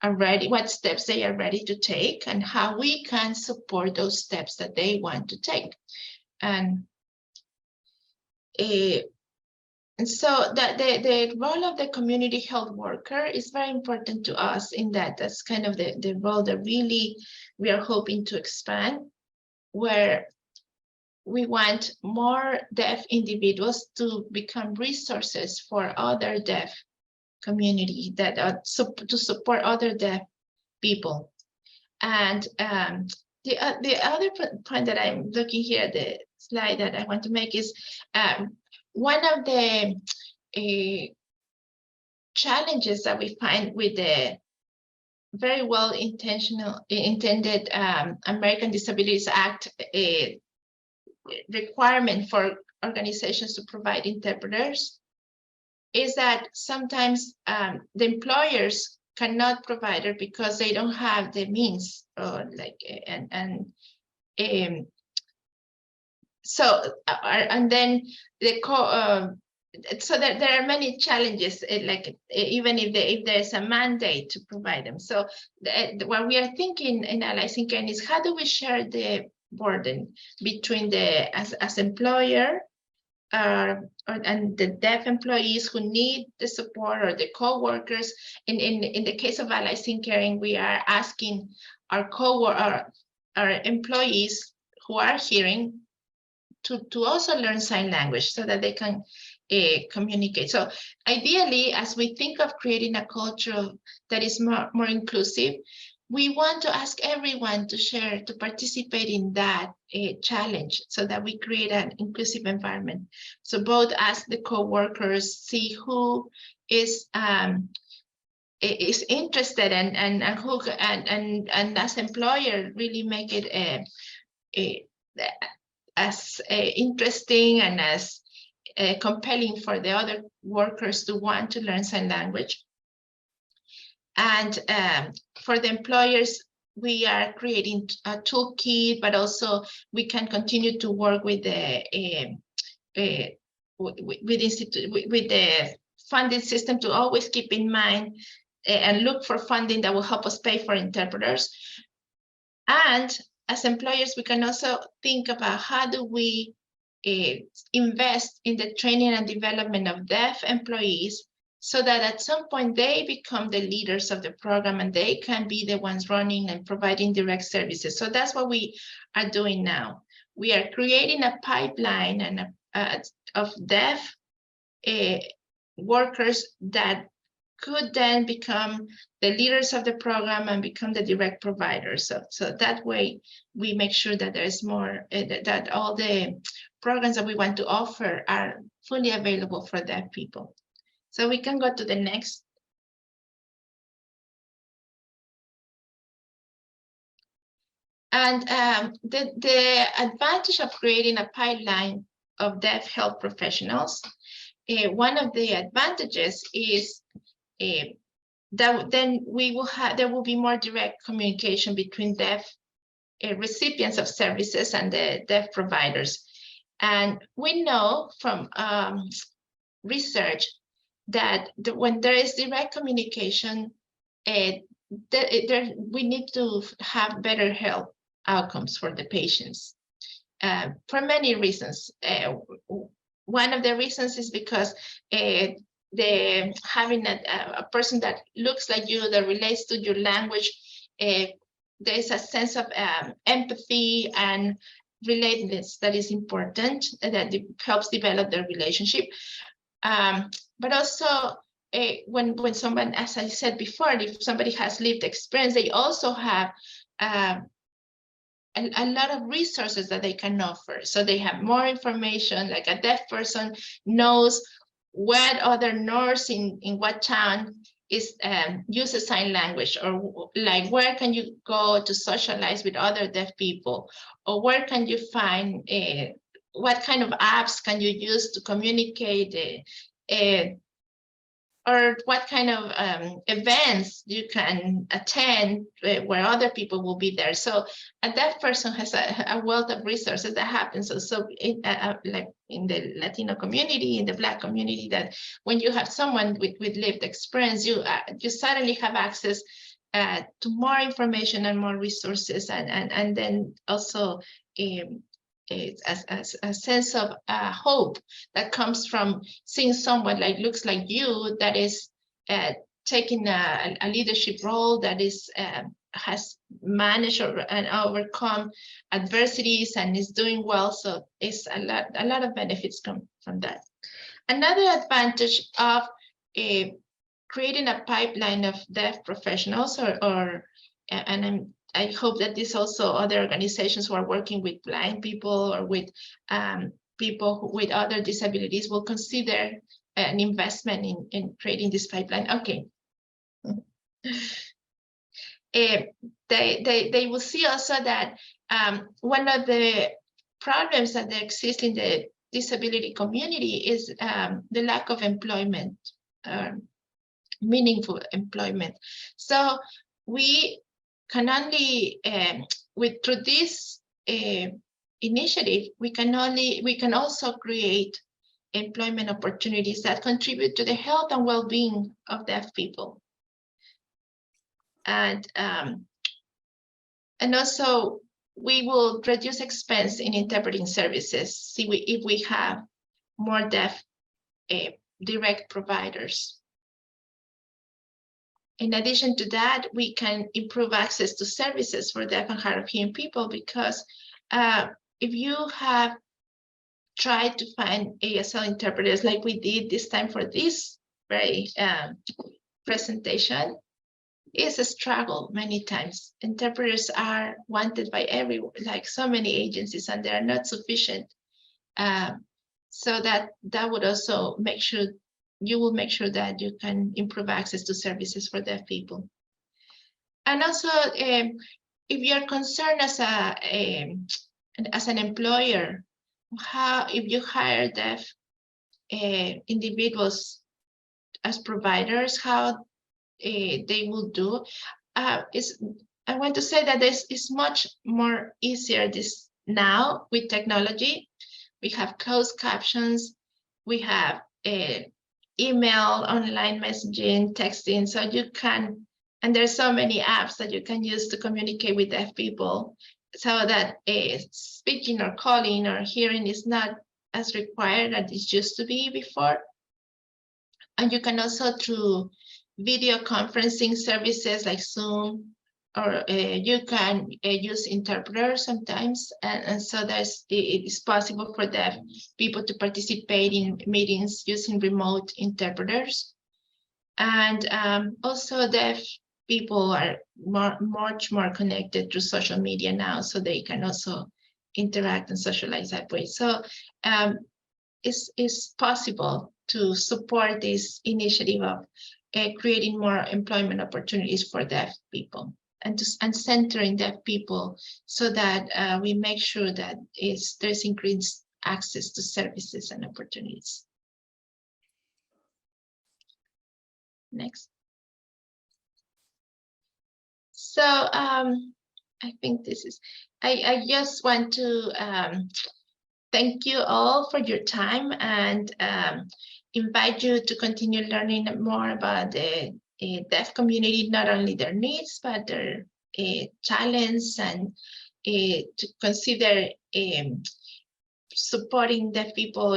Speaker 2: are ready, what steps they are ready to take, and how we can support those steps that they want to take. And so that the role of the community health worker is very important to us, in that that's kind of the role that really we are hoping to expand, where we want more deaf individuals to become resources for other deaf community, that to support other deaf people. And the other point that I'm looking here, the slide that I want to make, is one of the challenges that we find with the very well intended American Disabilities Act requirement for organizations to provide interpreters is that sometimes the employers cannot provide it because they don't have the means, or like, so and then the so there are many challenges, like even if there's a mandate to provide them. So what we are thinking in Allies in Care is, how do we share the burden between the as employer and the deaf employees who need the support, or the co-workers. In the case of Allies in Caring, we are asking our our employees who are hearing to also learn sign language so that they can communicate. So ideally, as we think of creating a culture that is more inclusive, we want to ask everyone to share, to participate in that challenge, so that we create an inclusive environment. So both as the co-workers see who is interested and who and as employer really make it as interesting and as compelling for the other workers to want to learn sign language. And for the employers, we are creating a toolkit, but also we can continue to work with the with the funding system to always keep in mind and look for funding that will help us pay for interpreters. And as employers, we can also think about how do we invest in the training and development of deaf employees, so that at some point they become the leaders of the program and they can be the ones running and providing direct services. So that's what we are doing now. We are creating a pipeline and of deaf workers that could then become the leaders of the program and become the direct providers. So that way we make sure that there is more, that all the programs that we want to offer are fully available for deaf people. So we can go to the next. And the advantage of creating a pipeline of deaf health professionals, one of the advantages is that then we will have, there will be more direct communication between deaf recipients of services and the deaf providers. And we know from research that when there is direct communication, we need to have better health outcomes for the patients for many reasons. One of the reasons is because having a person that looks like you, that relates to your language, there is a sense of empathy and relatedness that is important, that helps develop the relationship. But also when someone, as I said before, if somebody has lived experience, they also have a lot of resources that they can offer. So they have more information, like a deaf person knows what other nurse in what town is uses sign language, or like where can you go to socialize with other deaf people, or where can you find what kind of apps can you use to communicate, or what kind of events you can attend where other people will be there. So a deaf person has a wealth of resources that happens. So like in the Latino community, in the Black community, that when you have someone with lived experience, you suddenly have access to more information and more resources, and then also a sense of hope that comes from seeing someone like looks like you, that is taking a leadership role, that is has managed and overcome adversities and is doing well. So it's a lot of benefits come from that. Another advantage of creating a pipeline of deaf professionals, I hope that this also other organizations who are working with blind people or with people with other disabilities will consider an investment in creating this pipeline. Okay. They will see also that one of the problems that exist in the disability community is the lack of employment. meaningful employment. So we can only, through this initiative, we can also create employment opportunities that contribute to the health and well-being of deaf people. And also we will reduce expense in interpreting services. See if we have more deaf direct providers. In addition to that, we can improve access to services for deaf and hard of hearing people, because if you have tried to find ASL interpreters like we did this time for this very presentation, it's a struggle many times. Interpreters are wanted by everyone, like so many agencies, and they are not sufficient. So that would also make sure you will make sure that you can improve access to services for deaf people. And also, if you're concerned as an employer, if you hire deaf individuals as providers, how they will do I want to say that this is much more easier now with technology. We have closed captions, we have email, online messaging, texting, so you can, and there's so many apps that you can use to communicate with deaf people, so that speaking or calling or hearing is not as required as it used to be before. And you can also, through video conferencing services like Zoom, or you can use interpreters sometimes, and so it is possible for deaf people to participate in meetings using remote interpreters. And also deaf people are much more connected through social media now, so they can also interact and socialize that way. So it's possible to support this initiative of creating more employment opportunities for deaf people, and centering deaf people, so that we make sure that there's increased access to services and opportunities. Next. So I think this is, I just want to thank you all for your time, and invite you to continue learning more about the deaf community, not only their needs, but their talents, and to consider supporting deaf people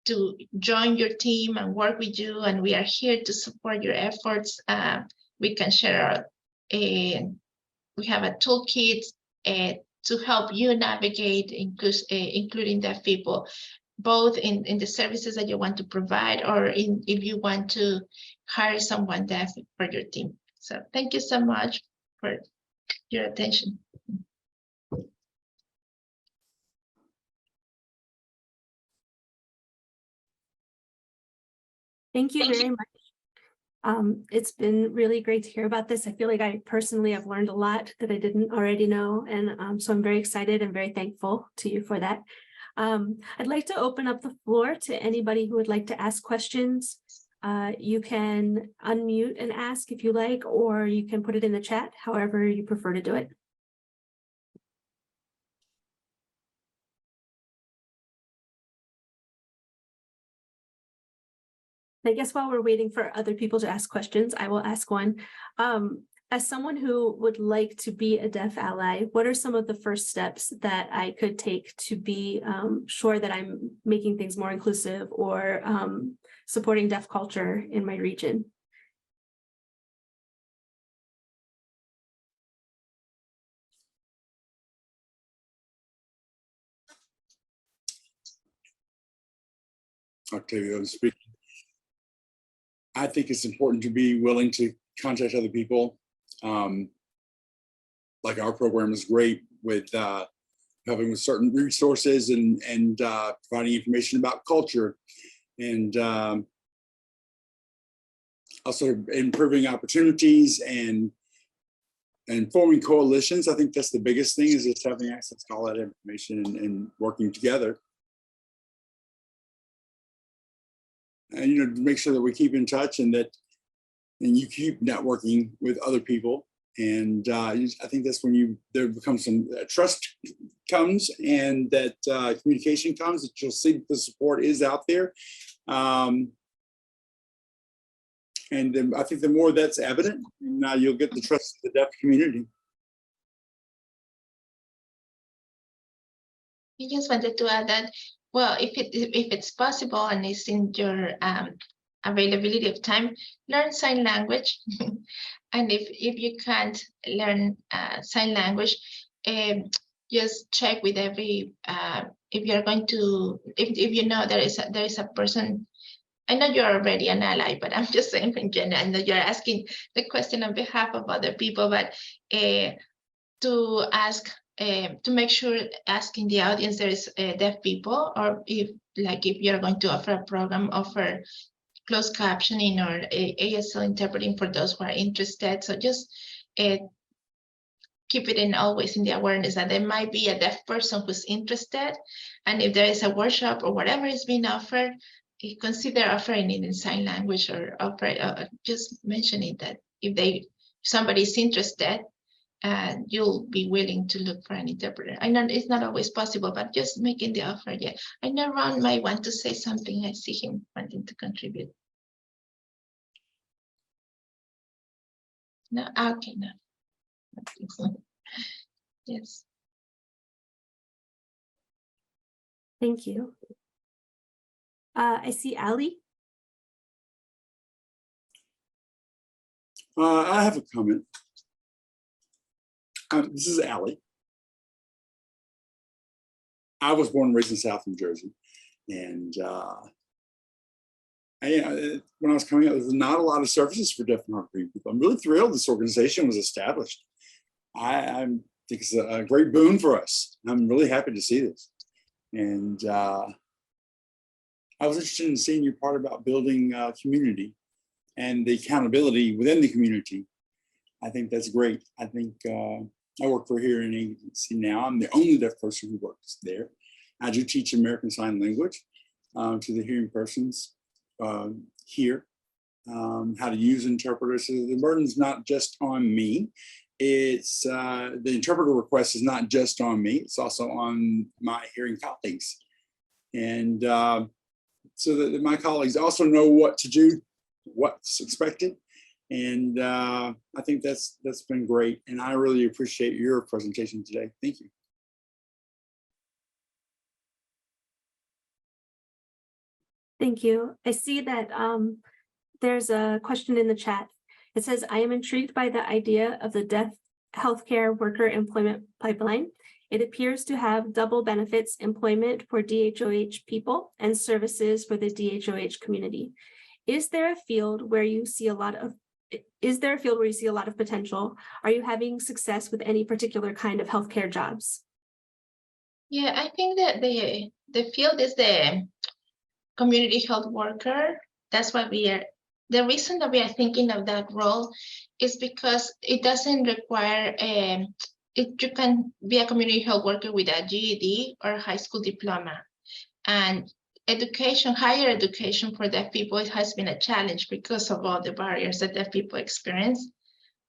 Speaker 2: to join your team and work with you. And we are here to support your efforts. We can share we have a toolkit to help you navigate, including deaf people, both in the services that you want to provide, or if you want to hire someone deaf for your team. So thank you so much for your attention.
Speaker 1: Thank you very much. It's been really great to hear about this. I feel like I personally have learned a lot that I didn't already know. And so I'm very excited and very thankful to you for that. I'd like to open up the floor to anybody who would like to ask questions. You can unmute and ask if you like, or you can put it in the chat, however you prefer to do it. I guess while we're waiting for other people to ask questions, I will ask one. As someone who would like to be a deaf ally, what are some of the first steps that I could take to be sure that I'm making things more inclusive, or supporting deaf culture in my region?
Speaker 4: Octavio speaking. I think it's important to be willing to contact other people. Like our program is great with helping with certain resources and providing information about culture, and also improving opportunities and forming coalitions. I think that's the biggest thing, is just having access to all that information and working together. And, you know, to make sure that we keep in touch, and that and you keep networking with other people. And I think that's when there becomes some trust comes, and that communication comes, that you'll see the support is out there. And then I think the more that's evident, now you'll get the trust of the deaf community.
Speaker 2: I just wanted to add that, well, if it's possible and it's in your availability of time, learn sign language. And if you can't learn sign language, just check with every if you're going to, if you know there is a person. I know you're already an ally, but I'm just saying in general. I know you're asking the question on behalf of other people, but to ask, to make sure asking the audience there is deaf people, or if you're going to offer a program, offer closed captioning or ASL interpreting for those who are interested. So just keep it always in the awareness that there might be a deaf person who's interested. And if there is a workshop or whatever is being offered, consider offering it in sign language, or just mentioning that if somebody is interested, you'll be willing to look for an interpreter. I know it's not always possible, but just making the offer. Yeah, I know Ron might want to say something. I see him wanting to contribute. No, okay, no. Yes.
Speaker 1: Thank you. I see Ali.
Speaker 4: I have a comment. This is Ali. I was born and raised in South New Jersey, and when I was coming up, there was not a lot of services for deaf and hard of hearing people. I'm really thrilled this organization was established. I think it's a great boon for us. I'm really happy to see this. And I was interested in seeing your part about building community and the accountability within the community. I think that's great. I think I work for a hearing agency now. I'm the only deaf person who works there. I do teach American Sign Language to the hearing persons here, how to use interpreters. So the burden's not just on me. It's the interpreter request is not just on me. It's also on my hearing colleagues. And so that my colleagues also know what to do, what's expected. And I think that's been great. And I really appreciate your presentation today. Thank you.
Speaker 1: Thank you. I see that there's a question in the chat. It says, I am intrigued by the idea of the deaf healthcare worker employment pipeline. It appears to have double benefits: employment for DHOH people and services for the DHOH community. Is there a field where you see a lot of potential? Are you having success with any particular kind of healthcare jobs?
Speaker 2: Yeah, I think that the field is the community health worker. That's what we are. The reason that we are thinking of that role is because it doesn't require, you can be a community health worker with a GED or a high school diploma. And education, higher education for deaf people, it has been a challenge because of all the barriers that deaf people experience.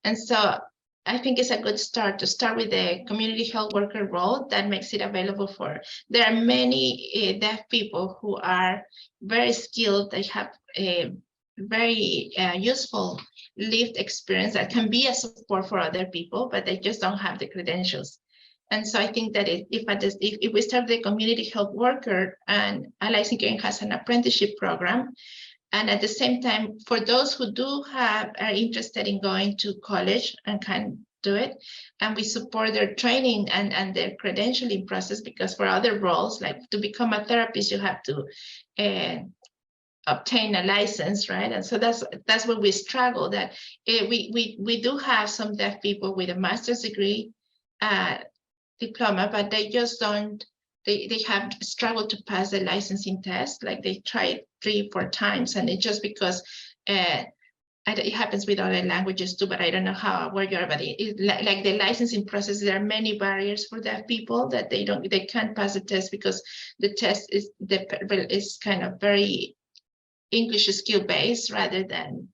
Speaker 2: And so I think it's a good start to start with the community health worker role that makes it available for. There are many deaf people who are very skilled. They have a very useful lived experience that can be a support for other people, but they just don't have the credentials. And so I think that if we start the community health worker, and Allies in Caring has an apprenticeship program, and at the same time, for those who are interested in going to college and can do it, and we support their training and their credentialing process, because for other roles, like to become a therapist, you have to obtain a license, right? And so that's where we struggle. That we do have some deaf people with a master's degree diploma, but they just don't. They have struggled to pass the licensing test. Like they tried 3-4 times, and it's just because it happens with other languages too. But I don't know where you are. But like the licensing process, there are many barriers for deaf people that they can't pass the test, because the test is kind of very English skill based rather than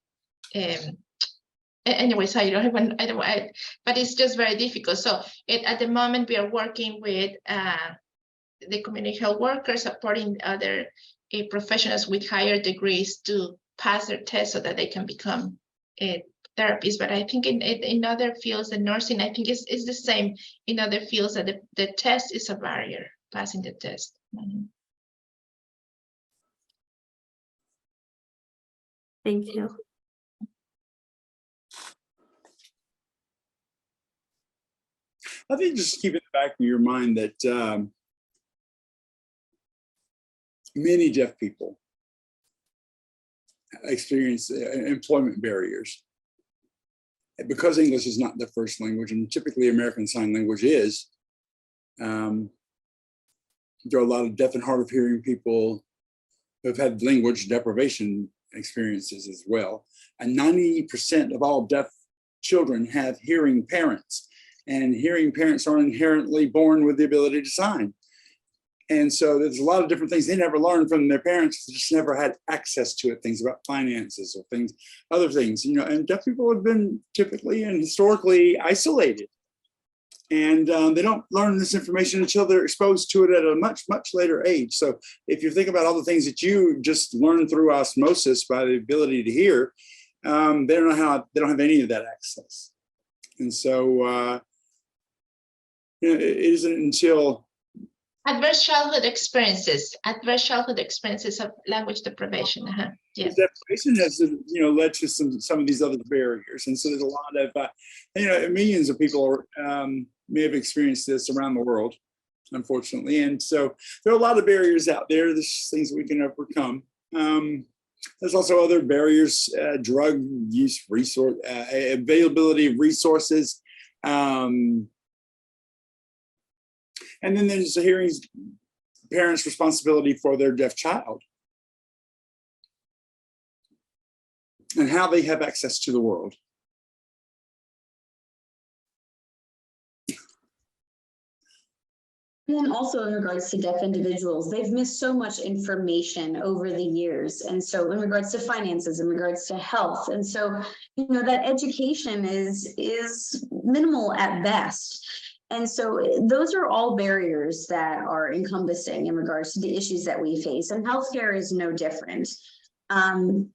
Speaker 2: anyways, I don't even, but it's just very difficult. So at the moment we are working with the community health workers, supporting other professionals with higher degrees to pass their test so that they can become therapists. But I think in other fields, the nursing, I think is the same in other fields, that the test is a barrier, passing the test.
Speaker 1: Thank you.
Speaker 4: I think just keep in the back of your mind that many deaf people experience employment barriers. Because English is not their first language, and typically American Sign Language is, there are a lot of deaf and hard of hearing people who have had language deprivation experiences as well. And 90% of all deaf children have hearing parents, and hearing parents are inherently born with the ability to sign. And so there's a lot of different things they never learned from their parents, just never had access to it, things about finances or things, other things, and deaf people have been typically and historically isolated. And they don't learn this information until they're exposed to it at a much, much later age. So if you think about all the things that you just learned through osmosis by the ability to hear, they don't have any of that access. And so it isn't until
Speaker 2: Adverse childhood experiences of language deprivation. Yes.
Speaker 4: Deprivation has, led to some of these other barriers, and so there's a lot of, millions of people may have experienced this around the world, unfortunately, and so there are a lot of barriers out there. There's things we can overcome. There's also other barriers: drug use, resource availability of resources. And then there's the hearing parents' responsibility for their deaf child and how they have access to the world.
Speaker 3: And then also in regards to deaf individuals, they've missed so much information over the years. And so in regards to finances, in regards to health. And so, that education is minimal at best. And so those are all barriers that are encompassing in regards to the issues that we face, and healthcare is no different. And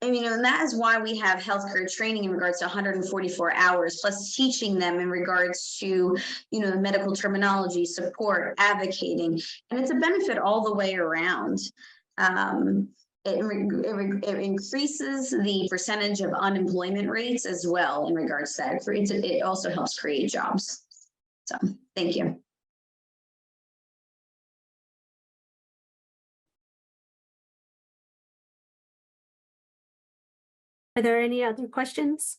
Speaker 3: that is why we have healthcare training in regards to 144 hours, plus teaching them in regards to, the medical terminology, support, advocating, and it's a benefit all the way around. It increases the percentage of unemployment rates as well in regards to that. It also helps create jobs. So, thank you.
Speaker 1: Are there any other questions?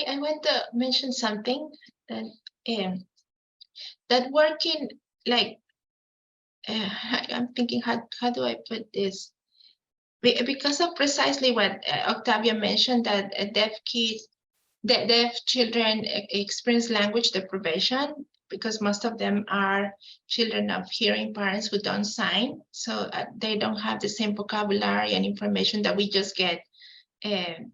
Speaker 2: I want to mention something that that working like I'm thinking how do I put this, because of precisely what Octavio mentioned, that deaf children experience language deprivation because most of them are children of hearing parents who don't sign, so they don't have the same vocabulary and information that we just get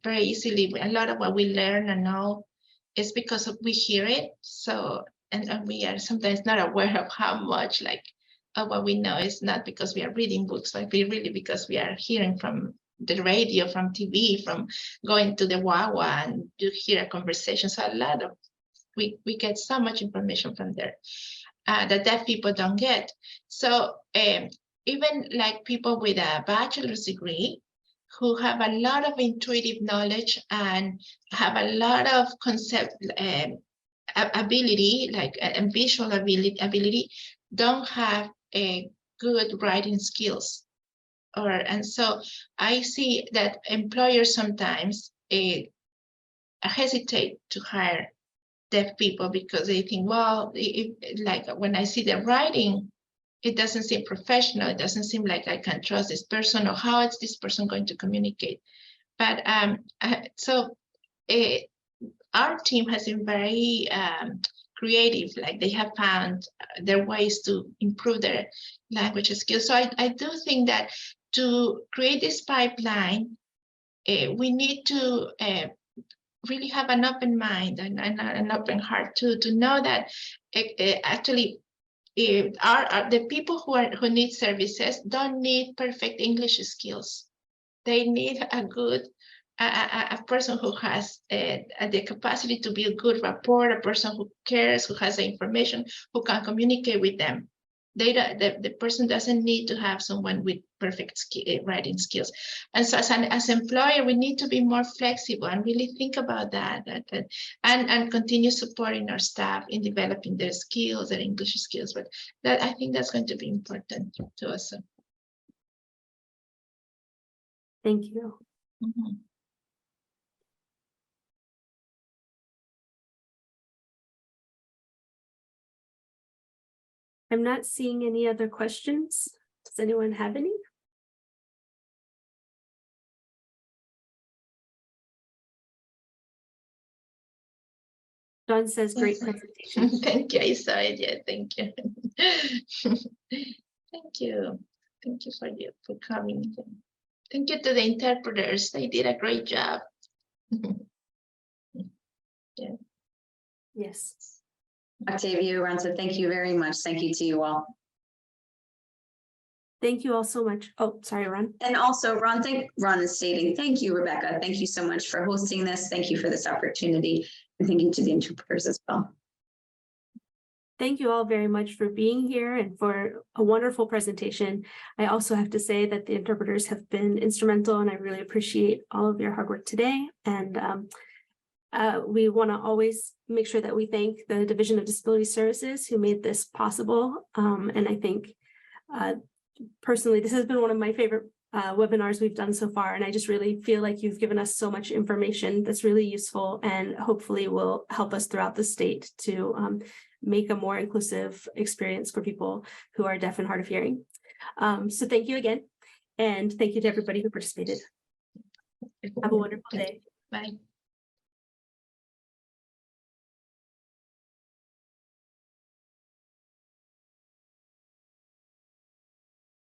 Speaker 2: very easily. A lot of what we learn and know is because we hear it. So, and we are sometimes not aware of how much of what we know is not because we are reading books, but really because we are hearing from the radio, from TV, from going to the Wawa and you hear a conversation. So a lot of, we get so much information from there that deaf people don't get. So even like people with a bachelor's degree, who have a lot of intuitive knowledge and have a lot of concept ability, and visual ability, don't have a good writing skills. And so I see that employers sometimes hesitate to hire deaf people because they think, well, like when I see the writing, it doesn't seem professional. It doesn't seem like I can trust this person, or how is this person going to communicate? But so our team has been very creative. Like they have found their ways to improve their language skills. So I do think that to create this pipeline, we need to really have an open mind and an open heart to know that actually the people who need services don't need perfect English skills. They need a good a person who has the capacity to build good rapport, a person who cares, who has the information, who can communicate with them. The person doesn't need to have someone with perfect writing skills. And so as employer, we need to be more flexible and really think about that and continue supporting our staff in developing their skills, their English skills. But that I think that's going to be important to us.
Speaker 1: Thank you.
Speaker 2: Mm-hmm.
Speaker 1: I'm not seeing any other questions. Does anyone have any? Dawn says, great presentation.
Speaker 2: Thank you. I saw it. Yeah, thank you. Thank you. Thank you for coming. Thank you to the interpreters. They did a great job. Yeah.
Speaker 1: Yes.
Speaker 3: Octavio, Ron said, thank you very much. Thank you to you all.
Speaker 1: Thank you all so much. Oh, sorry, Ron.
Speaker 3: And also, Ron is stating, thank you, Rebecca. Thank you so much for hosting this. Thank you for this opportunity. And thank you to the interpreters as well.
Speaker 1: Thank you all very much for being here and for a wonderful presentation. I also have to say that the interpreters have been instrumental and I really appreciate all of your hard work today. And we want to always make sure that we thank the Division of Disability Services who made this possible. And I think personally, this has been one of my favorite webinars we've done so far. And I just really feel like you've given us so much information that's really useful and hopefully will help us throughout the state to make a more inclusive experience for people who are deaf and hard of hearing. So thank you again. And thank you to everybody who participated. Have a wonderful day.
Speaker 2: Bye.